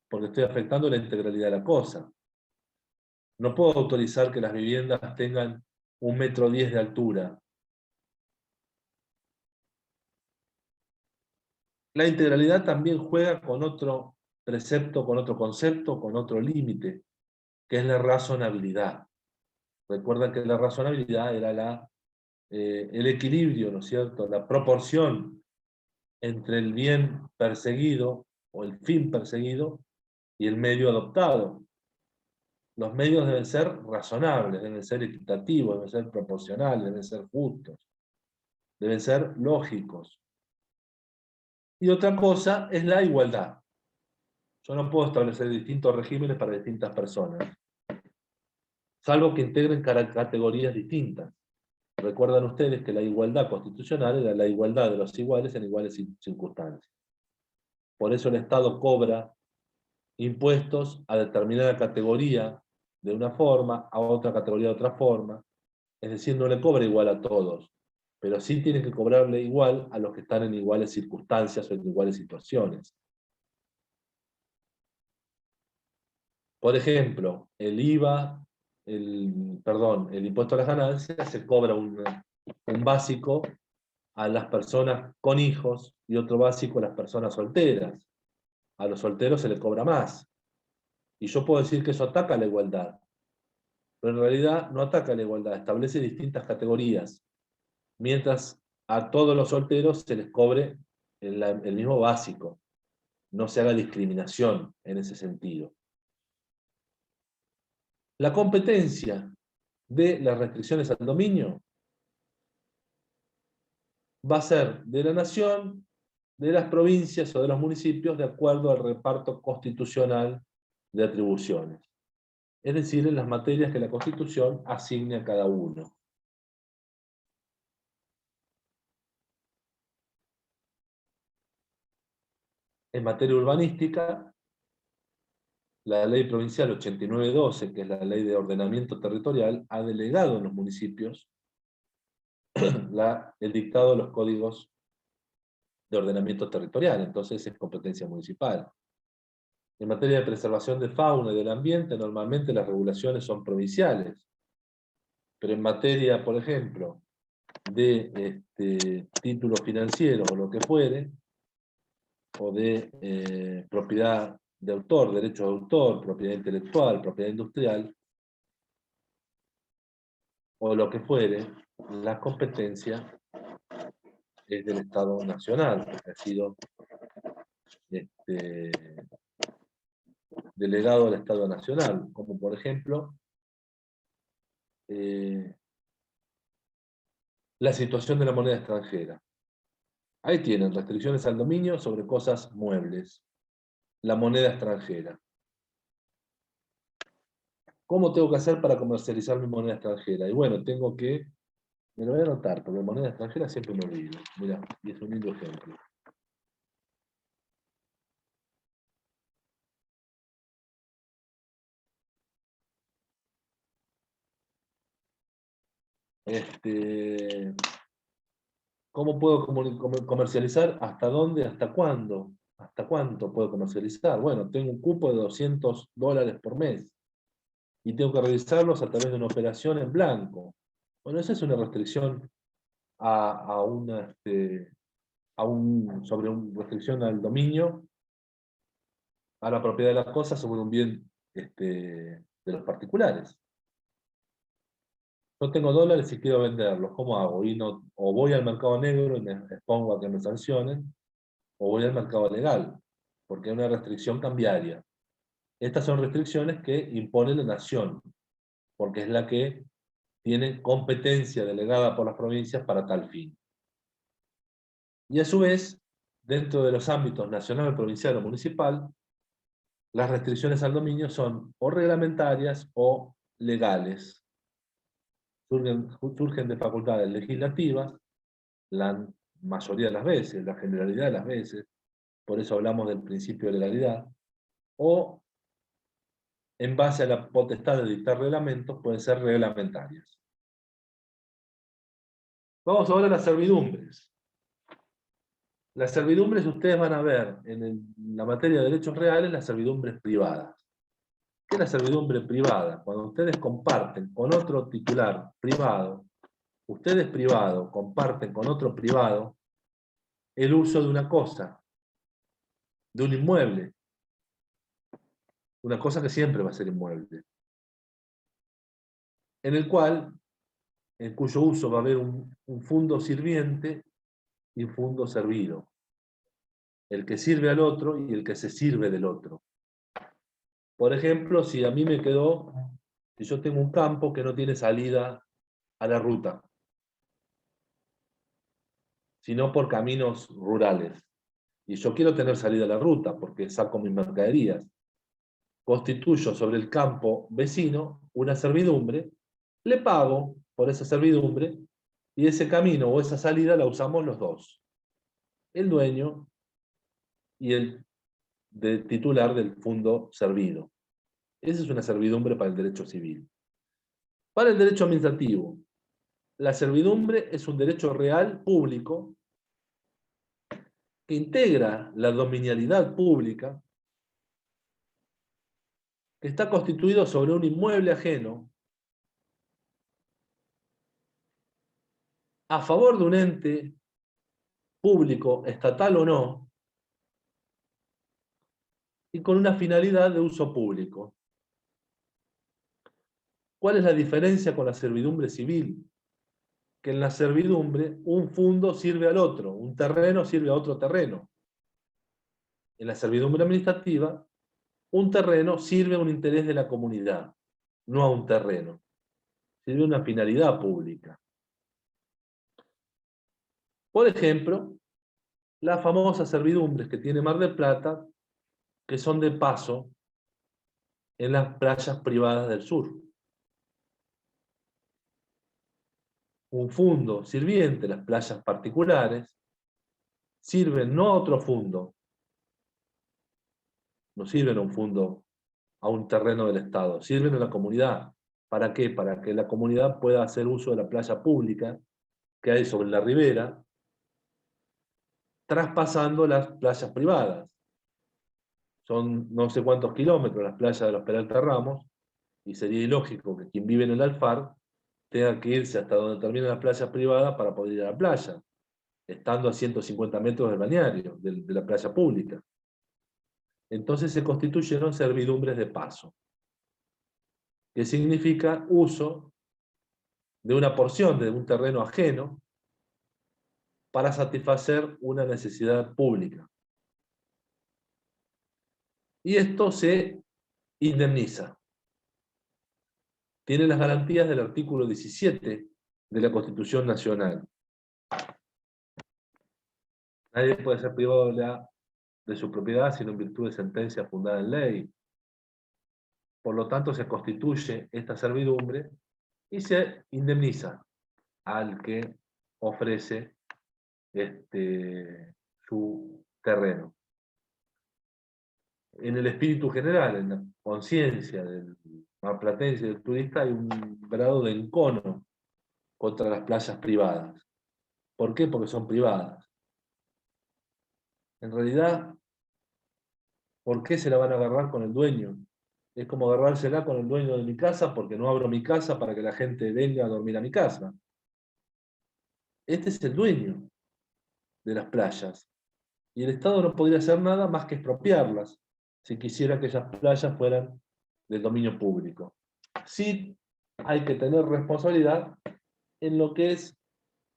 porque estoy afectando la integralidad de la cosa. No puedo autorizar que las viviendas tengan 1,10 metros de altura. La integralidad también juega con otro precepto, con otro concepto, con otro límite, que es la razonabilidad. Recuerdan que la razonabilidad era el equilibrio, ¿no es cierto?, la proporción entre el bien perseguido o el fin perseguido y el medio adoptado. Los medios deben ser razonables, deben ser equitativos, deben ser proporcionales, deben ser justos, deben ser lógicos. Y otra cosa es la igualdad. Yo no puedo establecer distintos regímenes para distintas personas, salvo que integren categorías distintas. Recuerdan ustedes que la igualdad constitucional era la igualdad de los iguales en iguales circunstancias. Por eso el Estado cobra impuestos a determinada categoría de una forma, a otra categoría de otra forma. Es decir, no le cobra igual a todos, pero sí tiene que cobrarle igual a los que están en iguales circunstancias o en iguales situaciones. Por ejemplo, el IVA, el impuesto a las ganancias, se cobra un básico a las personas con hijos y otro básico a las personas solteras. A los solteros se les cobra más. Y yo puedo decir que eso ataca a la igualdad, pero en realidad no ataca a la igualdad, establece distintas categorías, mientras a todos los solteros se les cobre el mismo básico. No se haga discriminación en ese sentido. La competencia de las restricciones al dominio va a ser de la nación, de las provincias o de los municipios de acuerdo al reparto constitucional de atribuciones. Es decir, en las materias que la Constitución asigne a cada uno. En materia urbanística, la ley provincial 8912, que es la ley de ordenamiento territorial, ha delegado en los municipios el dictado de los códigos de ordenamiento territorial, entonces es competencia municipal. En materia de preservación de fauna y del ambiente, normalmente las regulaciones son provinciales, pero en materia, por ejemplo, de títulos financieros o lo que fuere, o de propiedad de autor, derecho de autor, propiedad intelectual, propiedad industrial, o lo que fuere, la competencia es del Estado Nacional, que ha sido delegado al Estado Nacional, como por ejemplo la situación de la moneda extranjera. Ahí tienen restricciones al dominio sobre cosas muebles, la moneda extranjera. ¿Cómo tengo que hacer para comercializar mi moneda extranjera? Y bueno, tengo que, me lo voy a anotar, porque moneda extranjera siempre me olvido. Mirá, y es un lindo ejemplo. ¿Cómo puedo comercializar? ¿Hasta dónde? ¿Hasta cuándo? ¿Hasta cuánto puedo comercializar? Bueno, tengo un cupo de $200 por mes y tengo que realizarlos a través de una operación en blanco. Bueno, esa es una restricción sobre una restricción al dominio, a la propiedad de las cosas sobre un bien de los particulares. Yo tengo dólares y quiero venderlos, ¿cómo hago? Y no, o voy al mercado negro y me expongo a que me sancionen, o voy al mercado legal, porque hay una restricción cambiaria. Estas son restricciones que impone la nación, porque es la que tiene competencia delegada por las provincias para tal fin. Y a su vez, dentro de los ámbitos nacional, provincial o municipal, las restricciones al dominio son o reglamentarias o legales. Surgen de facultades legislativas, la mayoría de las veces, la generalidad de las veces, por eso hablamos del principio de legalidad, o en base a la potestad de dictar reglamentos, pueden ser reglamentarias. Vamos ahora a las servidumbres. Las servidumbres ustedes van a ver en la materia de derechos reales las servidumbres privadas. ¿Qué es la servidumbre privada? Cuando ustedes comparten con otro titular privado, ustedes privado comparten con otro privado el uso de una cosa, de un inmueble. Una cosa que siempre va a ser inmueble. En cuyo uso va a haber un fundo sirviente y un fundo servido. el que sirve al otro y el que se sirve del otro. Por ejemplo, si a mí me quedó, si yo tengo un campo que no tiene salida a la ruta, sino por caminos rurales, y yo quiero tener salida a la ruta porque saco mis mercaderías, constituyo sobre el campo vecino una servidumbre, le pago por esa servidumbre, y ese camino o esa salida la usamos los dos, el dueño y el titular del fondo servido. Esa es una servidumbre para el derecho civil. Para el derecho administrativo, la servidumbre es un derecho real público que integra la dominialidad pública, que está constituido sobre un inmueble ajeno a favor de un ente público, estatal o no, y con una finalidad de uso público. ¿Cuál es la diferencia con la servidumbre civil? Que en la servidumbre un fundo sirve al otro, un terreno sirve a otro terreno. En la servidumbre administrativa, un terreno sirve a un interés de la comunidad, no a un terreno. Sirve a una finalidad pública. Por ejemplo, las famosas servidumbres que tiene Mar del Plata, que son de paso en las playas privadas del sur. Un fundo sirviente, las playas particulares, sirven no a otro fundo, no sirven a un fundo, a un terreno del Estado, sirven a la comunidad. ¿Para qué? Para que la comunidad pueda hacer uso de la playa pública que hay sobre la ribera, traspasando las playas privadas. Son no sé cuántos kilómetros las playas de los Peralta Ramos, y sería ilógico que quien vive en el Alfar tenga que irse hasta donde termina la playa privada para poder ir a la playa, estando a 150 metros del balneario, de la playa pública. Entonces se constituyeron servidumbres de paso, que significa uso de una porción de un terreno ajeno para satisfacer una necesidad pública. Y esto se indemniza. Tiene las garantías del artículo 17 de la Constitución Nacional. Nadie puede ser privado de su propiedad sino en virtud de sentencia fundada en ley. Por lo tanto, se constituye esta servidumbre y se indemniza al que ofrece su terreno. En el espíritu general, en la conciencia del marplatense y del turista, hay un grado de encono contra las playas privadas. ¿Por qué? Porque son privadas. En realidad, ¿por qué se la van a agarrar con el dueño? Es como agarrársela con el dueño de mi casa porque no abro mi casa para que la gente venga a dormir a mi casa. Este es el dueño de las playas. Y el Estado no podría hacer nada más que expropiarlas, si quisiera que esas playas fueran del dominio público. Sí hay que tener responsabilidad en lo que es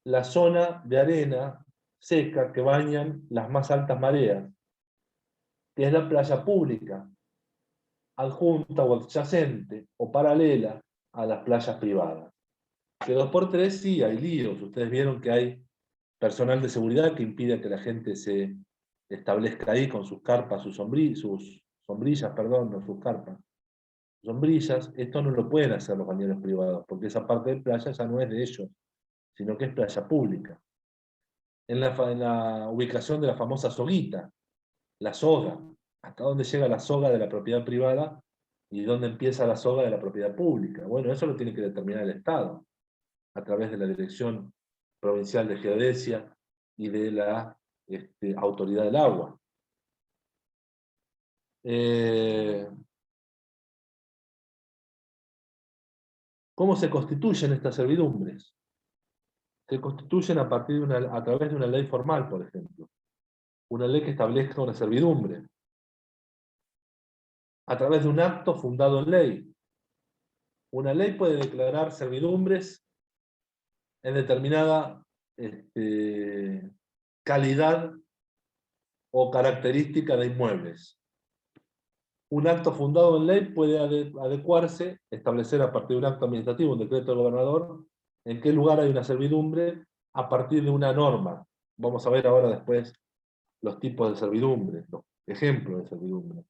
la zona de arena seca que bañan las más altas mareas, que es la playa pública, adjunta o adyacente o paralela a las playas privadas. Que 2x3 sí hay líos. Ustedes vieron que hay personal de seguridad que impide que la gente se establezca ahí con sus carpas, sus sombrillas, perdón, no sus carpas, sombrillas. Esto no lo pueden hacer los bañeros privados, porque esa parte de playa ya no es de ellos, sino que es playa pública. En la ubicación de la famosa soguita, la soga, hasta dónde llega la soga de la propiedad privada y dónde empieza la soga de la propiedad pública. Bueno, eso lo tiene que determinar el Estado, a través de la Dirección Provincial de Geodesia y de la Autoridad del Agua. ¿Cómo se constituyen estas servidumbres? Se constituyen a través de una ley formal, por ejemplo. Una ley que establezca una servidumbre. A través de un acto fundado en ley. Una ley puede declarar servidumbres en determinada calidad o característica de inmuebles. Un acto fundado en ley puede adecuarse, establecer a partir de un acto administrativo, un decreto del gobernador, en qué lugar hay una servidumbre a partir de una norma. Vamos a ver ahora después los tipos de servidumbre, los ejemplos de servidumbre.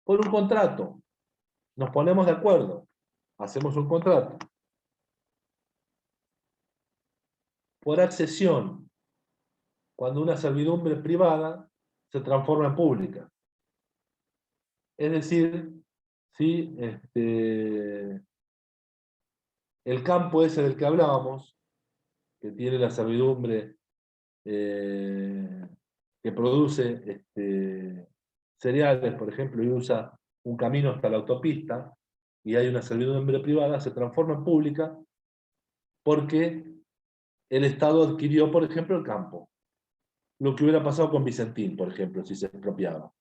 Por un contrato, nos ponemos de acuerdo, hacemos un contrato. Por accesión, cuando una servidumbre privada se transforma en pública. Es decir, si el campo ese del que hablábamos, que tiene la servidumbre que produce cereales, por ejemplo, y usa un camino hasta la autopista, y hay una servidumbre privada, se transforma en pública porque el Estado adquirió, por ejemplo, el campo. Lo que hubiera pasado con Vicentín, por ejemplo, si se expropiaba.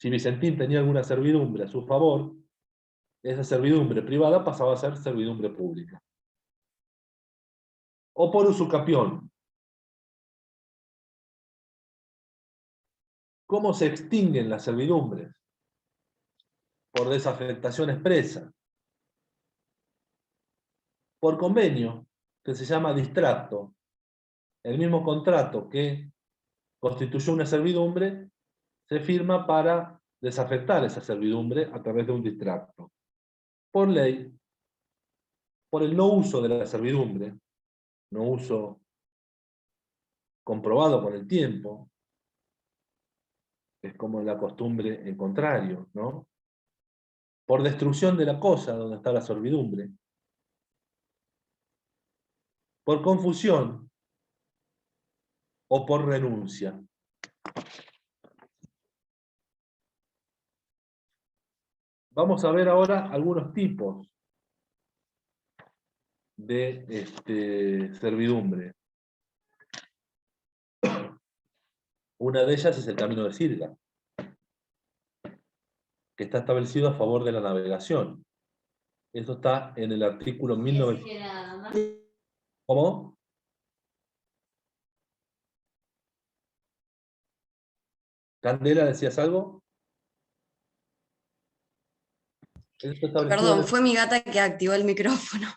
Si Vicentín tenía alguna servidumbre a su favor, esa servidumbre privada pasaba a ser servidumbre pública. O por usucapión. ¿Cómo se extinguen las servidumbres? Por desafectación expresa. Por convenio, que se llama distracto. El mismo contrato que constituyó una servidumbre se firma para desafectar esa servidumbre a través de un distracto. Por ley, por el no uso de la servidumbre, no uso comprobado con el tiempo, es como la costumbre en contrario, ¿no? Por destrucción de la cosa donde está la servidumbre, por confusión o por renuncia. Vamos a ver ahora algunos tipos de servidumbre. Una de ellas es el camino de sirga, que está establecido a favor de la navegación. Esto está en el artículo 1900. ¿Cómo? Candela, ¿decías algo? Esto establecido Perdón, fue mi gata que activó el micrófono.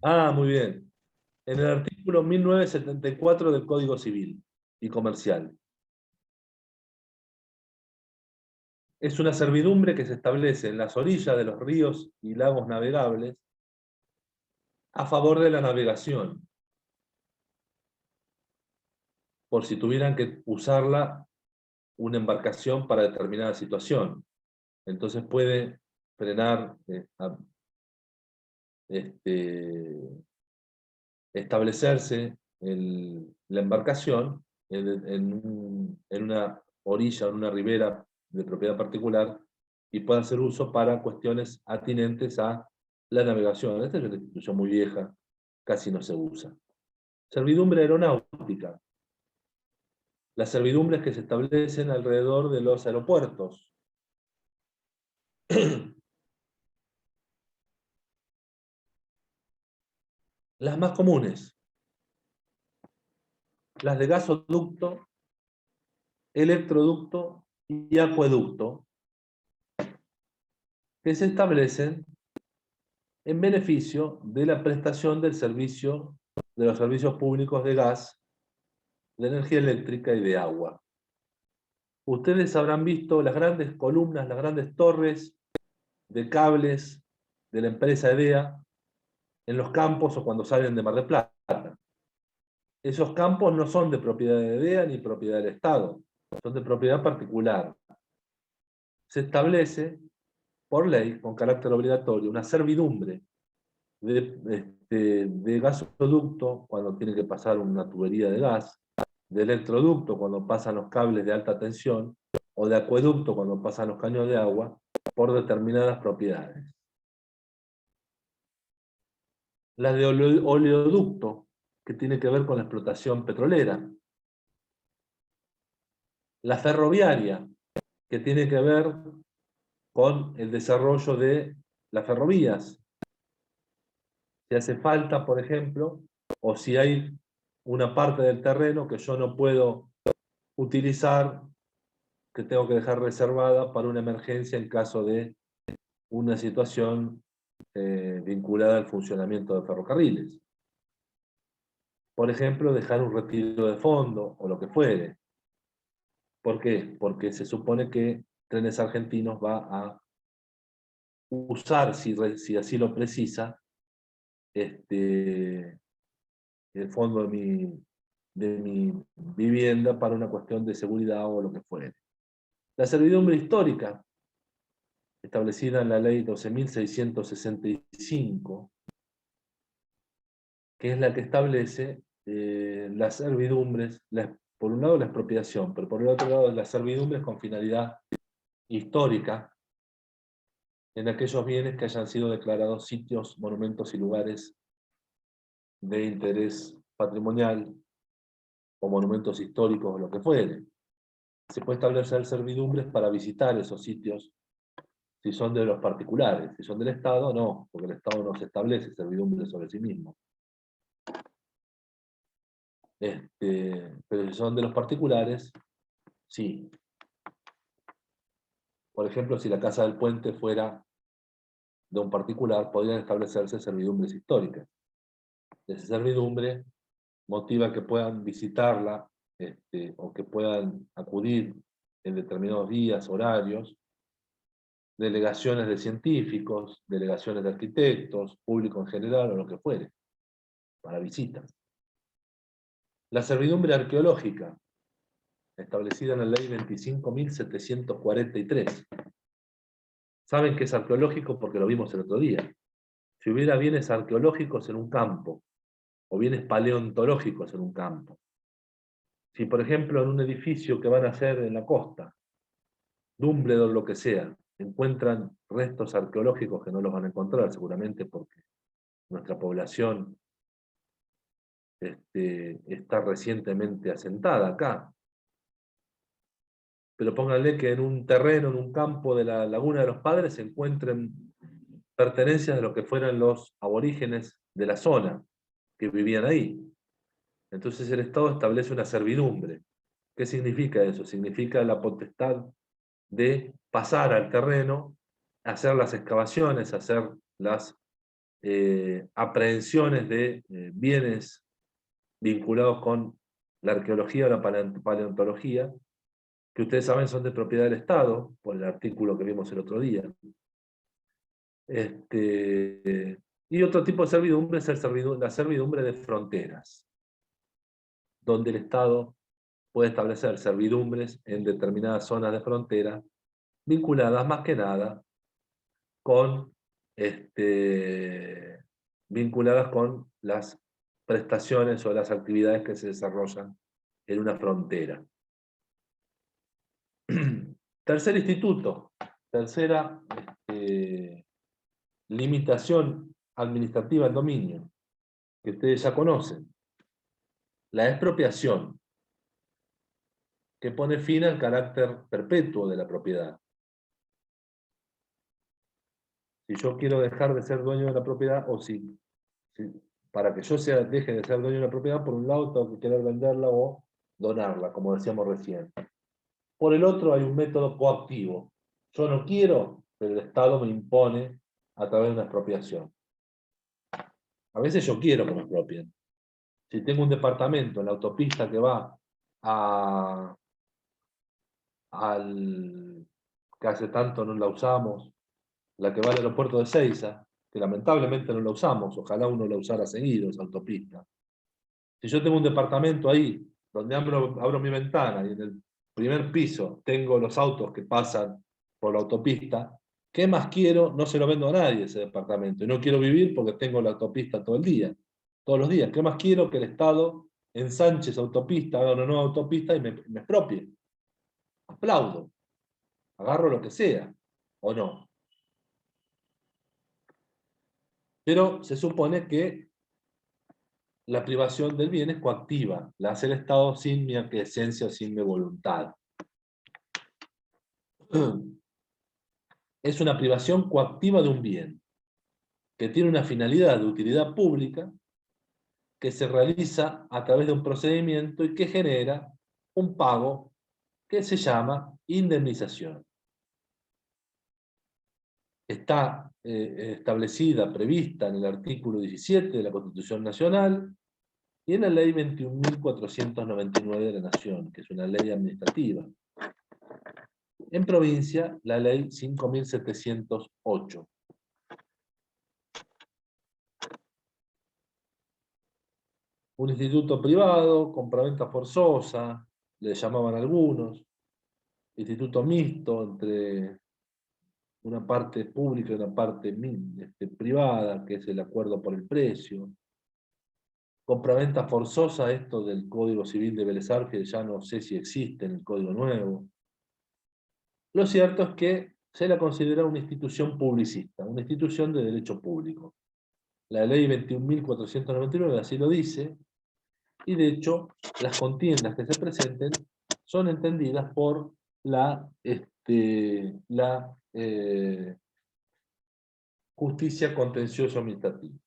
Ah, muy bien. En el artículo 1974 del Código Civil y Comercial. Es una servidumbre que se establece en las orillas de los ríos y lagos navegables a favor de la navegación, por si tuvieran que usarla una embarcación para determinada situación. Entonces puede frenar, establecerse la embarcación en una orilla, en una ribera de propiedad particular, y puede hacer uso para cuestiones atinentes a la navegación. Esta es una institución muy vieja, casi no se usa. Servidumbre aeronáutica. Las servidumbres que se establecen alrededor de los aeropuertos. Las más comunes. Las de gasoducto, electroducto y acueducto, que se establecen en beneficio de la prestación del servicio, de los servicios públicos de gas, de energía eléctrica y de agua. Ustedes habrán visto las grandes columnas, las grandes torres de cables de la empresa EDEA en los campos o cuando salen de Mar del Plata. Esos campos no son de propiedad de EDEA ni propiedad del Estado, son de propiedad particular. Se establece por ley, con carácter obligatorio, una servidumbre de gasoducto cuando tiene que pasar una tubería de gas, de electroducto cuando pasan los cables de alta tensión, o de acueducto cuando pasan los caños de agua, por determinadas propiedades. La de oleoducto, que tiene que ver con la explotación petrolera. La ferroviaria, que tiene que ver con el desarrollo de las ferrovías. Si hace falta, por ejemplo, o si hay una parte del terreno que yo no puedo utilizar que tengo que dejar reservada para una emergencia en caso de una situación vinculada al funcionamiento de ferrocarriles. Por ejemplo, dejar un retiro de fondo o lo que fuere. ¿Por qué? Porque se supone que Trenes Argentinos va a usar, si así lo precisa, el fondo de mi vivienda para una cuestión de seguridad o lo que fuere. La servidumbre histórica, establecida en la ley 12.665, que es la que establece las servidumbres, por un lado la expropiación, pero por el otro lado las servidumbres con finalidad histórica en aquellos bienes que hayan sido declarados sitios, monumentos y lugares de interés patrimonial o monumentos históricos o lo que fuere. Se puede establecer servidumbres para visitar esos sitios si son de los particulares. Si son del Estado, no, porque el Estado no se establece servidumbres sobre sí mismo. Pero si son de los particulares, sí. Por ejemplo, si la Casa del Puente fuera de un particular, podrían establecerse servidumbres históricas. Esa servidumbre motiva que puedan visitarla o que puedan acudir en determinados días, horarios, delegaciones de científicos, delegaciones de arquitectos, público en general o lo que fuere, para visitas. La servidumbre arqueológica, establecida en la ley 25.743. ¿Saben qué es arqueológico? Porque lo vimos el otro día. Si hubiera bienes arqueológicos en un campo, o bienes paleontológicos en un campo, si por ejemplo en un edificio que van a hacer en la costa, Dumbledore, lo que sea, encuentran restos arqueológicos que no los van a encontrar seguramente porque nuestra población está recientemente asentada acá. Pero pónganle que en un terreno, en un campo de la Laguna de los Padres, se encuentren pertenencias de lo que fueran los aborígenes de la zona que vivían ahí. Entonces el Estado establece una servidumbre. ¿Qué significa eso? Significa la potestad de pasar al terreno, hacer las excavaciones, hacer las aprehensiones de bienes vinculados con la arqueología o la paleontología, que ustedes saben son de propiedad del Estado, por el artículo que vimos el otro día. Y otro tipo de servidumbre es la servidumbre de fronteras, donde el Estado puede establecer servidumbres en determinadas zonas de frontera, vinculadas más que nada con, vinculadas con las prestaciones o las actividades que se desarrollan en una frontera. Tercer instituto, tercera limitación administrativa al dominio, que ustedes ya conocen, la expropiación, que pone fin al carácter perpetuo de la propiedad. Si yo quiero dejar de ser dueño de la propiedad, o para que yo deje de ser dueño de la propiedad, por un lado tengo que querer venderla o donarla, como decíamos recién. Por el otro hay un método coactivo. Yo no quiero, pero el Estado me impone a través de una expropiación. A veces yo quiero que me expropien. Si tengo un departamento en la autopista que va que hace tanto no la usamos, la que va al aeropuerto de Seiza, que lamentablemente no la usamos, ojalá uno la usara seguido, esa autopista. Si yo tengo un departamento ahí, donde abro mi ventana y en el primer piso tengo los autos que pasan por la autopista, ¿qué más quiero? No se lo vendo a nadie ese departamento. Y no quiero vivir porque tengo la autopista todo el día, todos los días. ¿Qué más quiero? Que el Estado ensanche esa autopista, haga una nueva autopista y me expropie. Aplaudo. Agarro lo que sea, ¿o no? Pero se supone que la privación del bien es coactiva, la hace el Estado sin mi aquiescencia o sin mi voluntad. Es una privación coactiva de un bien, que tiene una finalidad de utilidad pública, que se realiza a través de un procedimiento y que genera un pago que se llama indemnización. Está establecida, prevista en el artículo 17 de la Constitución Nacional y en la ley 21.499 de la Nación, que es una ley administrativa. En provincia, la ley 5.708. Un instituto privado, compraventa forzosa, le llamaban algunos, instituto mixto entre una parte pública y una parte privada, que es el acuerdo por el precio. Compraventa forzosa, esto del Código Civil de Vélez Arfiel, ya no sé si existe en el Código Nuevo. Lo cierto es que se la considera una institución publicista, una institución de derecho público. La ley 21.499 así lo dice, y de hecho las contiendas que se presenten son entendidas por la justicia contencioso administrativa.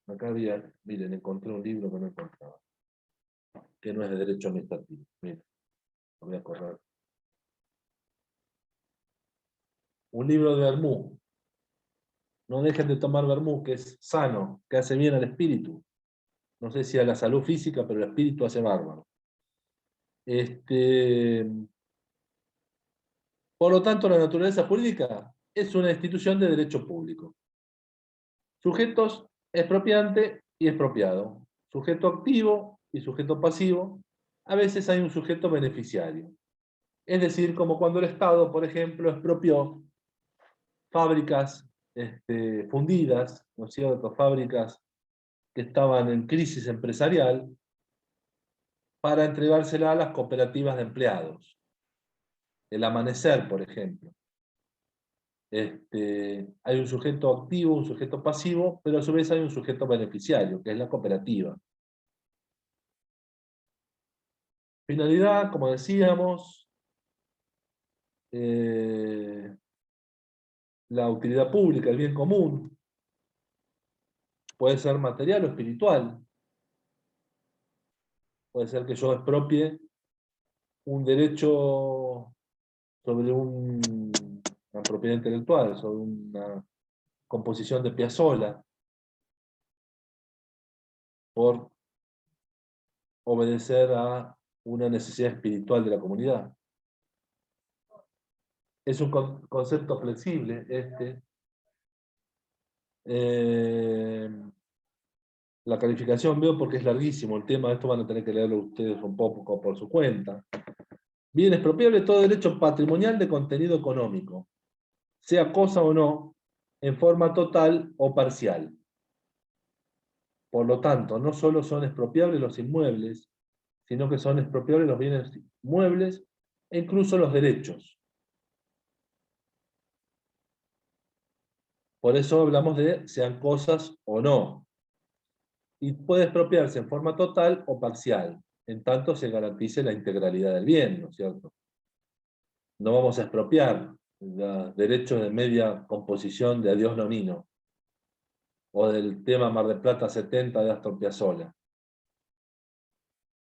Acá había, miren, encontré un libro que no encontraba, que no es de derecho administrativo. Miren, lo voy a correr. Un libro de vermú. No dejen de tomar vermú, que es sano, que hace bien al espíritu. No sé si a la salud física, pero el espíritu hace bárbaro. Por lo tanto, la naturaleza jurídica es una institución de derecho público. Sujetos expropiante y expropiado. Sujeto activo y sujeto pasivo. A veces hay un sujeto beneficiario. Es decir, como cuando el Estado, por ejemplo, expropió fábricas fundidas, ¿no es cierto? Fábricas que estaban en crisis empresarial, para entregársela a las cooperativas de empleados. El Amanecer, por ejemplo. Hay un sujeto activo, un sujeto pasivo, pero a su vez hay un sujeto beneficiario, que es la cooperativa. Finalidad, como decíamos, la utilidad pública, el bien común, puede ser material o espiritual. Puede ser que yo expropie un derecho sobre una propiedad intelectual, sobre una composición de Piazzolla, por obedecer a una necesidad espiritual de la comunidad. Es un concepto flexible la calificación veo porque es larguísimo el tema, esto van a tener que leerlo ustedes un poco por su cuenta. Bien expropiable todo derecho patrimonial de contenido económico, sea cosa o no, en forma total o parcial. Por lo tanto, no solo son expropiables los inmuebles, sino que son expropiables los bienes muebles e incluso los derechos. Por eso hablamos de sean cosas o no. Y puede expropiarse en forma total o parcial, en tanto se garantice la integralidad del bien, ¿no es cierto? No vamos a expropiar los derechos de media composición de Adiós Nonino, o del tema Mar del Plata 70 de Astor Piazzolla,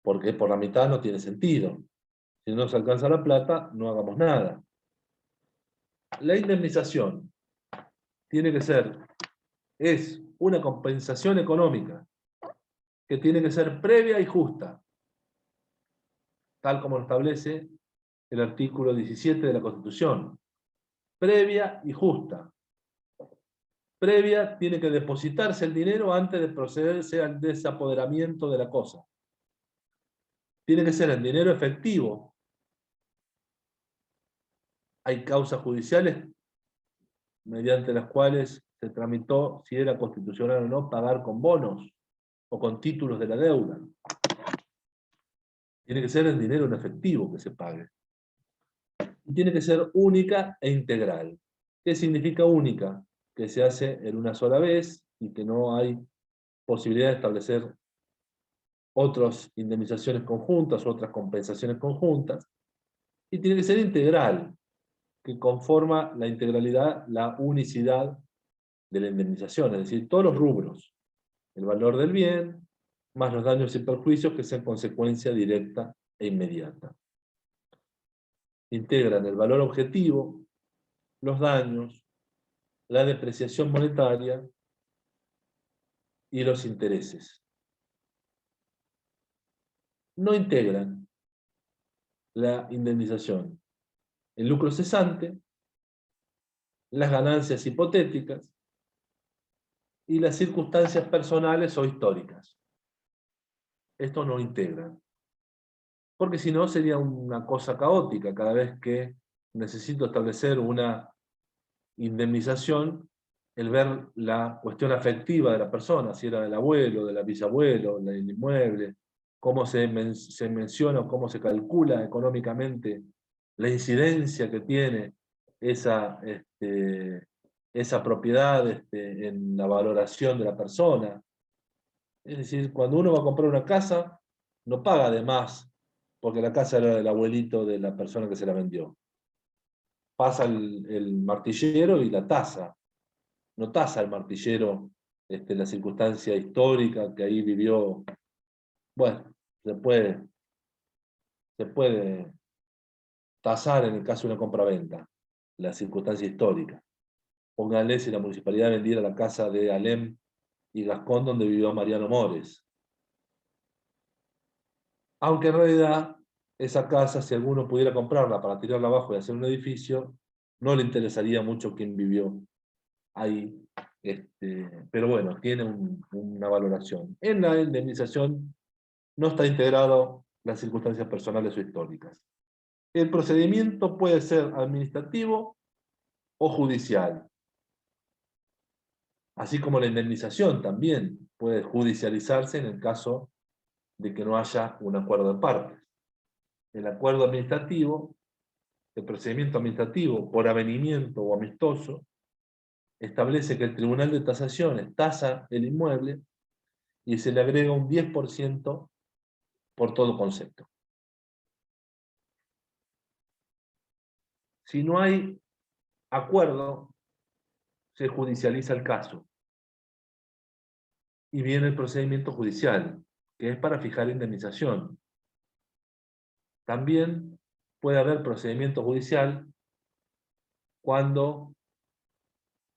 porque por la mitad no tiene sentido. Si no se alcanza la plata, no hagamos nada. La indemnización tiene que ser, es una compensación económica que tiene que ser previa y justa, tal como lo establece el artículo 17 de la Constitución. Previa y justa. Previa, tiene que depositarse el dinero antes de procederse al desapoderamiento de la cosa. Tiene que ser el dinero efectivo. Hay causas judiciales mediante las cuales se tramitó si era constitucional o no pagar con bonos o con títulos de la deuda. Tiene que ser el dinero en efectivo que se pague. Y tiene que ser única e integral. ¿Qué significa única? Que se hace en una sola vez y que no hay posibilidad de establecer otras indemnizaciones conjuntas, otras compensaciones conjuntas. Y tiene que ser integral, que conforma la integralidad, la unicidad de la indemnización, es decir, todos los rubros. El valor del bien, más los daños y perjuicios que sean consecuencia directa e inmediata. Integran el valor objetivo, los daños, la depreciación monetaria y los intereses. No integran la indemnización, el lucro cesante, las ganancias hipotéticas y las circunstancias personales o históricas. Esto no integra. Porque si no sería una cosa caótica. Cada vez que necesito establecer una indemnización, el ver la cuestión afectiva de la persona, si era del abuelo, del bisabuelo, del inmueble, cómo se menciona o cómo se calcula económicamente la incidencia que tiene esa propiedad en la valoración de la persona. Es decir, cuando uno va a comprar una casa, no paga de más, porque la casa era del abuelito de la persona que se la vendió. Pasa el martillero y la tasa. No tasa el martillero la circunstancia histórica que ahí vivió. Bueno, se puede tasar en el caso de una compraventa, la circunstancia histórica. Pónganle si la municipalidad vendiera la casa de Alem y Gascón donde vivió Mariano Mores. Aunque en realidad esa casa, si alguno pudiera comprarla para tirarla abajo y hacer un edificio, no le interesaría mucho quién vivió ahí. Pero bueno, tiene una valoración. En la indemnización no está integrado las circunstancias personales o históricas. El procedimiento puede ser administrativo o judicial. Así como la indemnización también puede judicializarse en el caso de que no haya un acuerdo de partes. El acuerdo administrativo, el procedimiento administrativo por avenimiento o amistoso, establece que el Tribunal de Tasaciones tasa el inmueble y se le agrega un 10% por todo concepto. Si no hay acuerdo, se judicializa el caso. Y viene el procedimiento judicial, que es para fijar indemnización. También puede haber procedimiento judicial cuando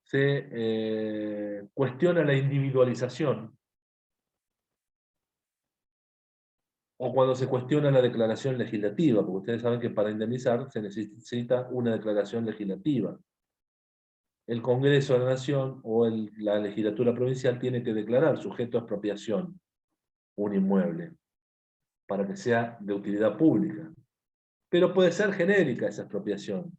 se cuestiona la individualización o cuando se cuestiona la declaración legislativa, porque ustedes saben que para indemnizar se necesita una declaración legislativa. El Congreso de la Nación o la legislatura provincial tiene que declarar sujeto a expropiación un inmueble para que sea de utilidad pública. Pero puede ser genérica esa expropiación.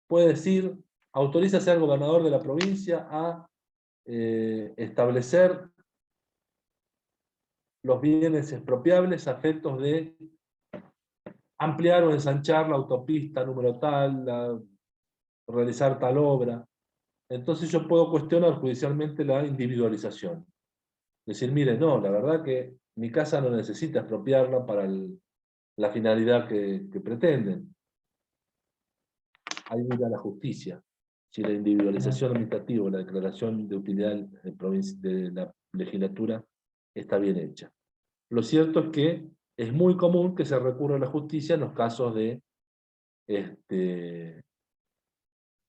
Puede decir, autorízase al gobernador de la provincia a establecer los bienes expropiables a efectos de ampliar o ensanchar la autopista número tal, realizar tal obra. Entonces yo puedo cuestionar judicialmente la individualización. Decir, mire, no, la verdad que mi casa no necesita expropiarla para la finalidad que pretenden. Ahí mira la justicia. Si la individualización administrativa o la declaración de utilidad de la legislatura está bien hecha. Lo cierto es que es muy común que se recurra a la justicia en los casos de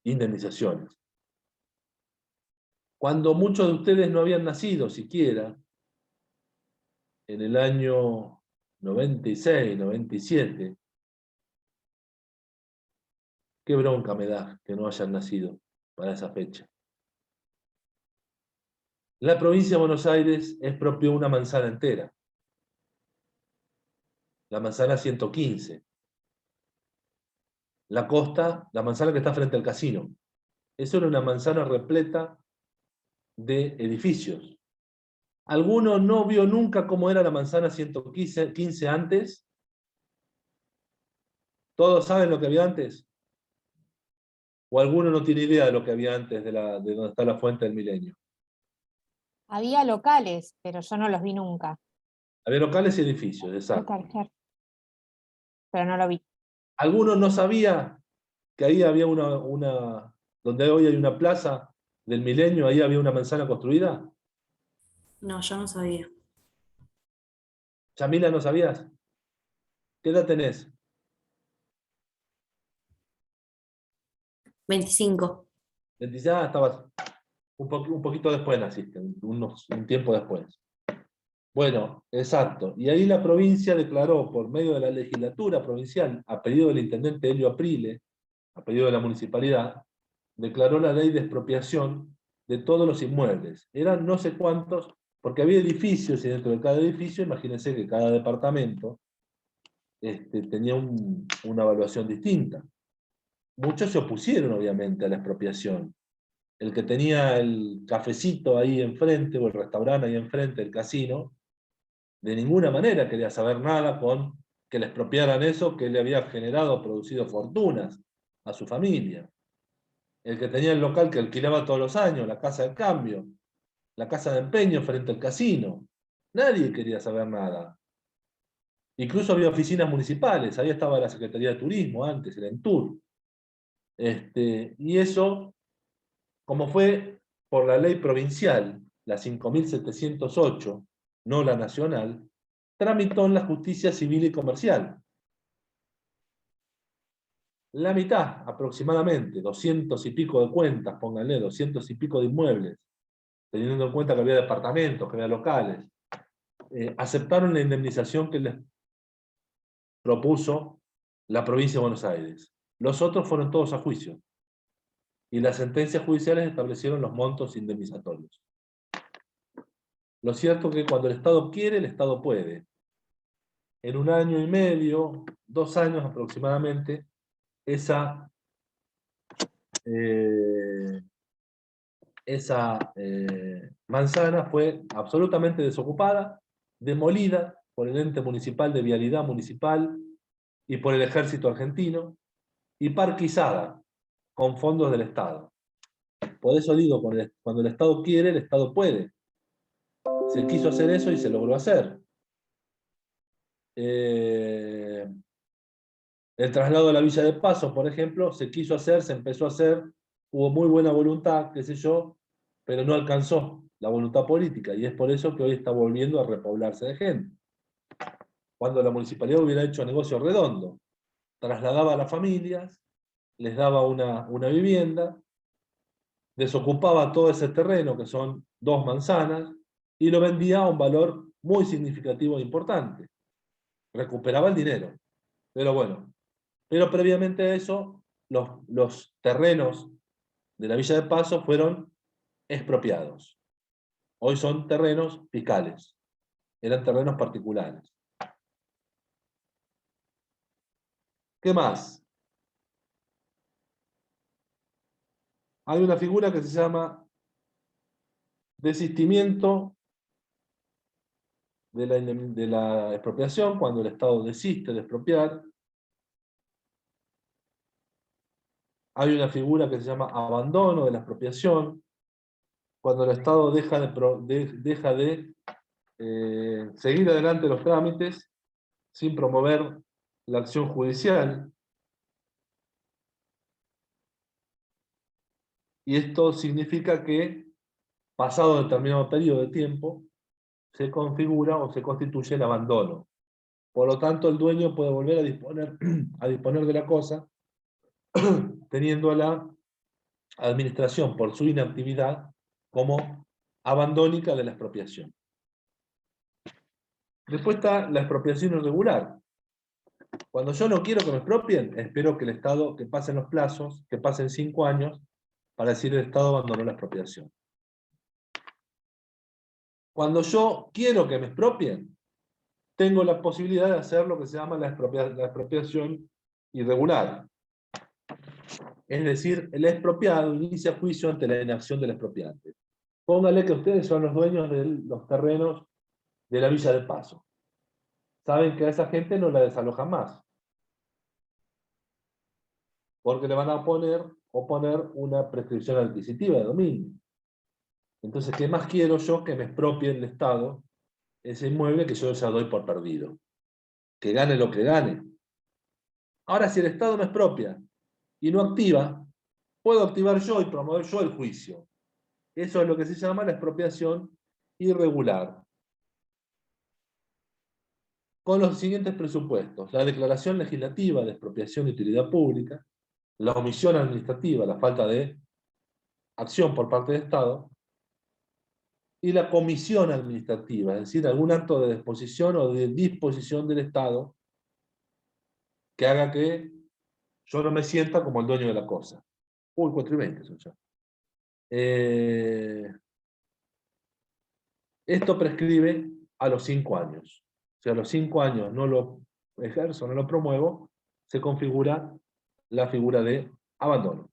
indemnizaciones. Cuando muchos de ustedes no habían nacido siquiera, en el año 96, 97, qué bronca me da que no hayan nacido para esa fecha. La provincia de Buenos Aires expropió una manzana entera. La manzana 115. La costa, la manzana que está frente al casino. Eso era una manzana repleta de edificios. ¿Alguno no vio nunca cómo era la manzana 115 antes? ¿Todos saben lo que había antes? ¿O alguno no tiene idea de lo que había antes de donde está la fuente del Milenio? Había locales, pero yo no los vi nunca. Había locales y edificios, exacto. Locales, claro. Pero no lo vi. ¿Alguno no sabía que ahí había donde hoy hay una plaza del Milenio, ahí había una manzana construida? No, yo no sabía. Yamila, ¿no sabías? ¿Qué edad tenés? 25. Ya estabas un poquito después naciste, un tiempo después. Bueno, exacto. Y ahí la provincia declaró, por medio de la legislatura provincial, a pedido del intendente Helio Aprile, a pedido de la municipalidad, declaró la ley de expropiación de todos los inmuebles. Eran no sé cuántos, porque había edificios, y dentro de cada edificio, imagínense que cada departamento tenía una evaluación distinta. Muchos se opusieron, obviamente, a la expropiación. El que tenía el cafecito ahí enfrente, o el restaurante ahí enfrente, el casino, de ninguna manera quería saber nada con que le expropiaran eso que le había generado, producido fortunas a su familia. El que tenía el local que alquilaba todos los años, la casa de cambio, la casa de empeño frente al casino. Nadie quería saber nada. Incluso había oficinas municipales, ahí estaba la Secretaría de Turismo antes, el Entur. Y eso, como fue por la ley provincial, la 5.708, no la nacional, tramitó en la justicia civil y comercial. La mitad, aproximadamente, 200 y pico de cuentas, pónganle, 200 y pico de inmuebles, teniendo en cuenta que había departamentos, que había locales, aceptaron la indemnización que les propuso la provincia de Buenos Aires. Los otros fueron todos a juicio. Y las sentencias judiciales establecieron los montos indemnizatorios. Lo cierto es que cuando el Estado quiere, el Estado puede. En 1 año y medio, 2 años aproximadamente, esa manzana fue absolutamente desocupada, demolida por el ente municipal de vialidad municipal y por el ejército argentino, y parquizada con fondos del Estado. Por eso digo, cuando el Estado quiere, el Estado puede. Se quiso hacer eso y se logró hacer. El traslado a la Villa de Paso, por ejemplo, se quiso hacer, se empezó a hacer, hubo muy buena voluntad, qué sé yo, pero no alcanzó la voluntad política, y es por eso que hoy está volviendo a repoblarse de gente. Cuando la municipalidad hubiera hecho negocio redondo, trasladaba a las familias, les daba una vivienda, desocupaba todo ese terreno, que son 2 manzanas, y lo vendía a un valor muy significativo e importante. Recuperaba el dinero. Pero bueno, pero previamente a eso, los terrenos de la Villa de Paso fueron expropiados. Hoy son terrenos fiscales. Eran terrenos particulares. ¿Qué más? Hay una figura que se llama desistimiento de la expropiación, cuando el Estado desiste de expropiar. Hay una figura que se llama abandono de la expropiación, cuando el Estado deja de seguir adelante los trámites sin promover la acción judicial. Y esto significa que, pasado determinado periodo de tiempo, se configura o se constituye el abandono. Por lo tanto, el dueño puede volver a disponer de la cosa, teniendo a la administración, por su inactividad, como abandónica de la expropiación. Después está la expropiación irregular. Cuando yo no quiero que me expropien, espero que el Estado, que pasen los plazos, que pasen 5 años, para decir el Estado abandonó la expropiación. Cuando yo quiero que me expropien, tengo la posibilidad de hacer lo que se llama la expropiación irregular. Es decir, el expropiado inicia juicio ante la inacción del expropiante. Póngale que ustedes son los dueños de los terrenos de la Villa de Paso. Saben que a esa gente no la desalojan más, porque le van a oponer una prescripción adquisitiva de dominio. Entonces, ¿qué más quiero yo que me expropie el Estado ese inmueble que yo ya doy por perdido? Que gane lo que gane. Ahora, si el Estado me expropia y no activa, puedo activar yo y promover yo el juicio. Eso es lo que se llama la expropiación irregular. con los siguientes presupuestos: la declaración legislativa de expropiación de utilidad pública, la omisión administrativa, la falta de acción por parte del Estado, y la comisión administrativa, es decir, algún acto de disposición o de disposición del Estado que haga que yo no me sienta como el dueño de la cosa. Uy, 4:20 son ya. Esto prescribe a los 5 años. Si a los 5 años no lo ejerzo, no lo promuevo, se configura la figura de abandono.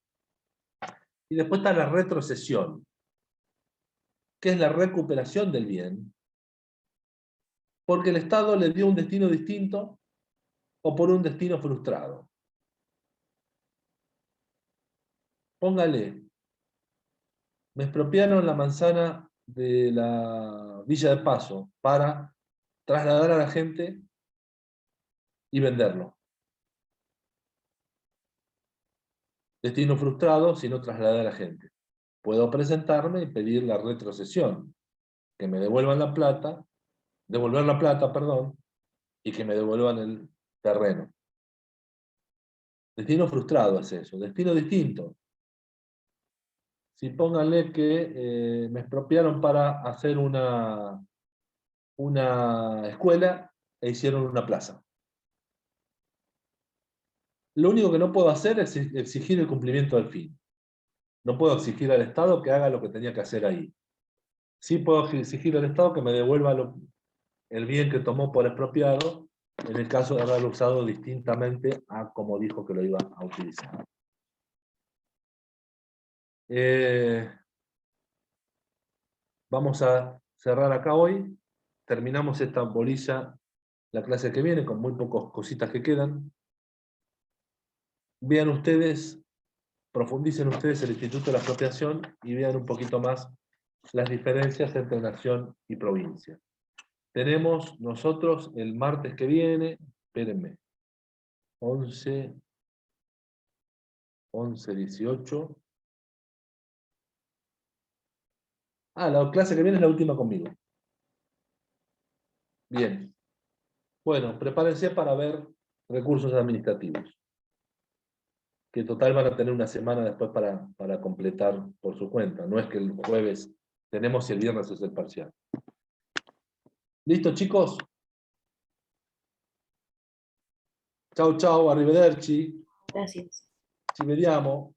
Y después está la retrocesión, que es la recuperación del bien, porque el Estado le dio un destino distinto o por un destino frustrado. Póngale, me expropiaron la manzana de la Villa de Paso para trasladar a la gente y venderlo. Destino frustrado si no trasladé a la gente. Puedo presentarme y pedir la retrocesión, que me devuelvan la plata, devolver la plata, perdón, y que me devuelvan el terreno. Destino frustrado es eso, destino distinto. Si pónganle que me expropiaron para hacer una escuela e hicieron una plaza. Lo único que no puedo hacer es exigir el cumplimiento del fin. No puedo exigir al Estado que haga lo que tenía que hacer ahí. Sí puedo exigir al Estado que me devuelva el bien que tomó por expropiado, en el caso de haberlo usado distintamente a como dijo que lo iba a utilizar. Vamos a cerrar acá hoy. Terminamos esta bolilla la clase que viene, con muy pocas cositas que quedan. Vean ustedes, profundicen ustedes el Instituto de la Expropiación y vean un poquito más las diferencias entre nación y provincia. Tenemos nosotros el martes que viene, espérenme, 11, 18. La clase que viene es la última conmigo. Bien. Bueno, prepárense para ver recursos administrativos, que en total van a tener una semana después para completar por su cuenta. No es que el jueves tenemos y el viernes es el parcial. ¿Listo, chicos? Ciao, ciao, arrivederci. Gracias. Ci vediamo.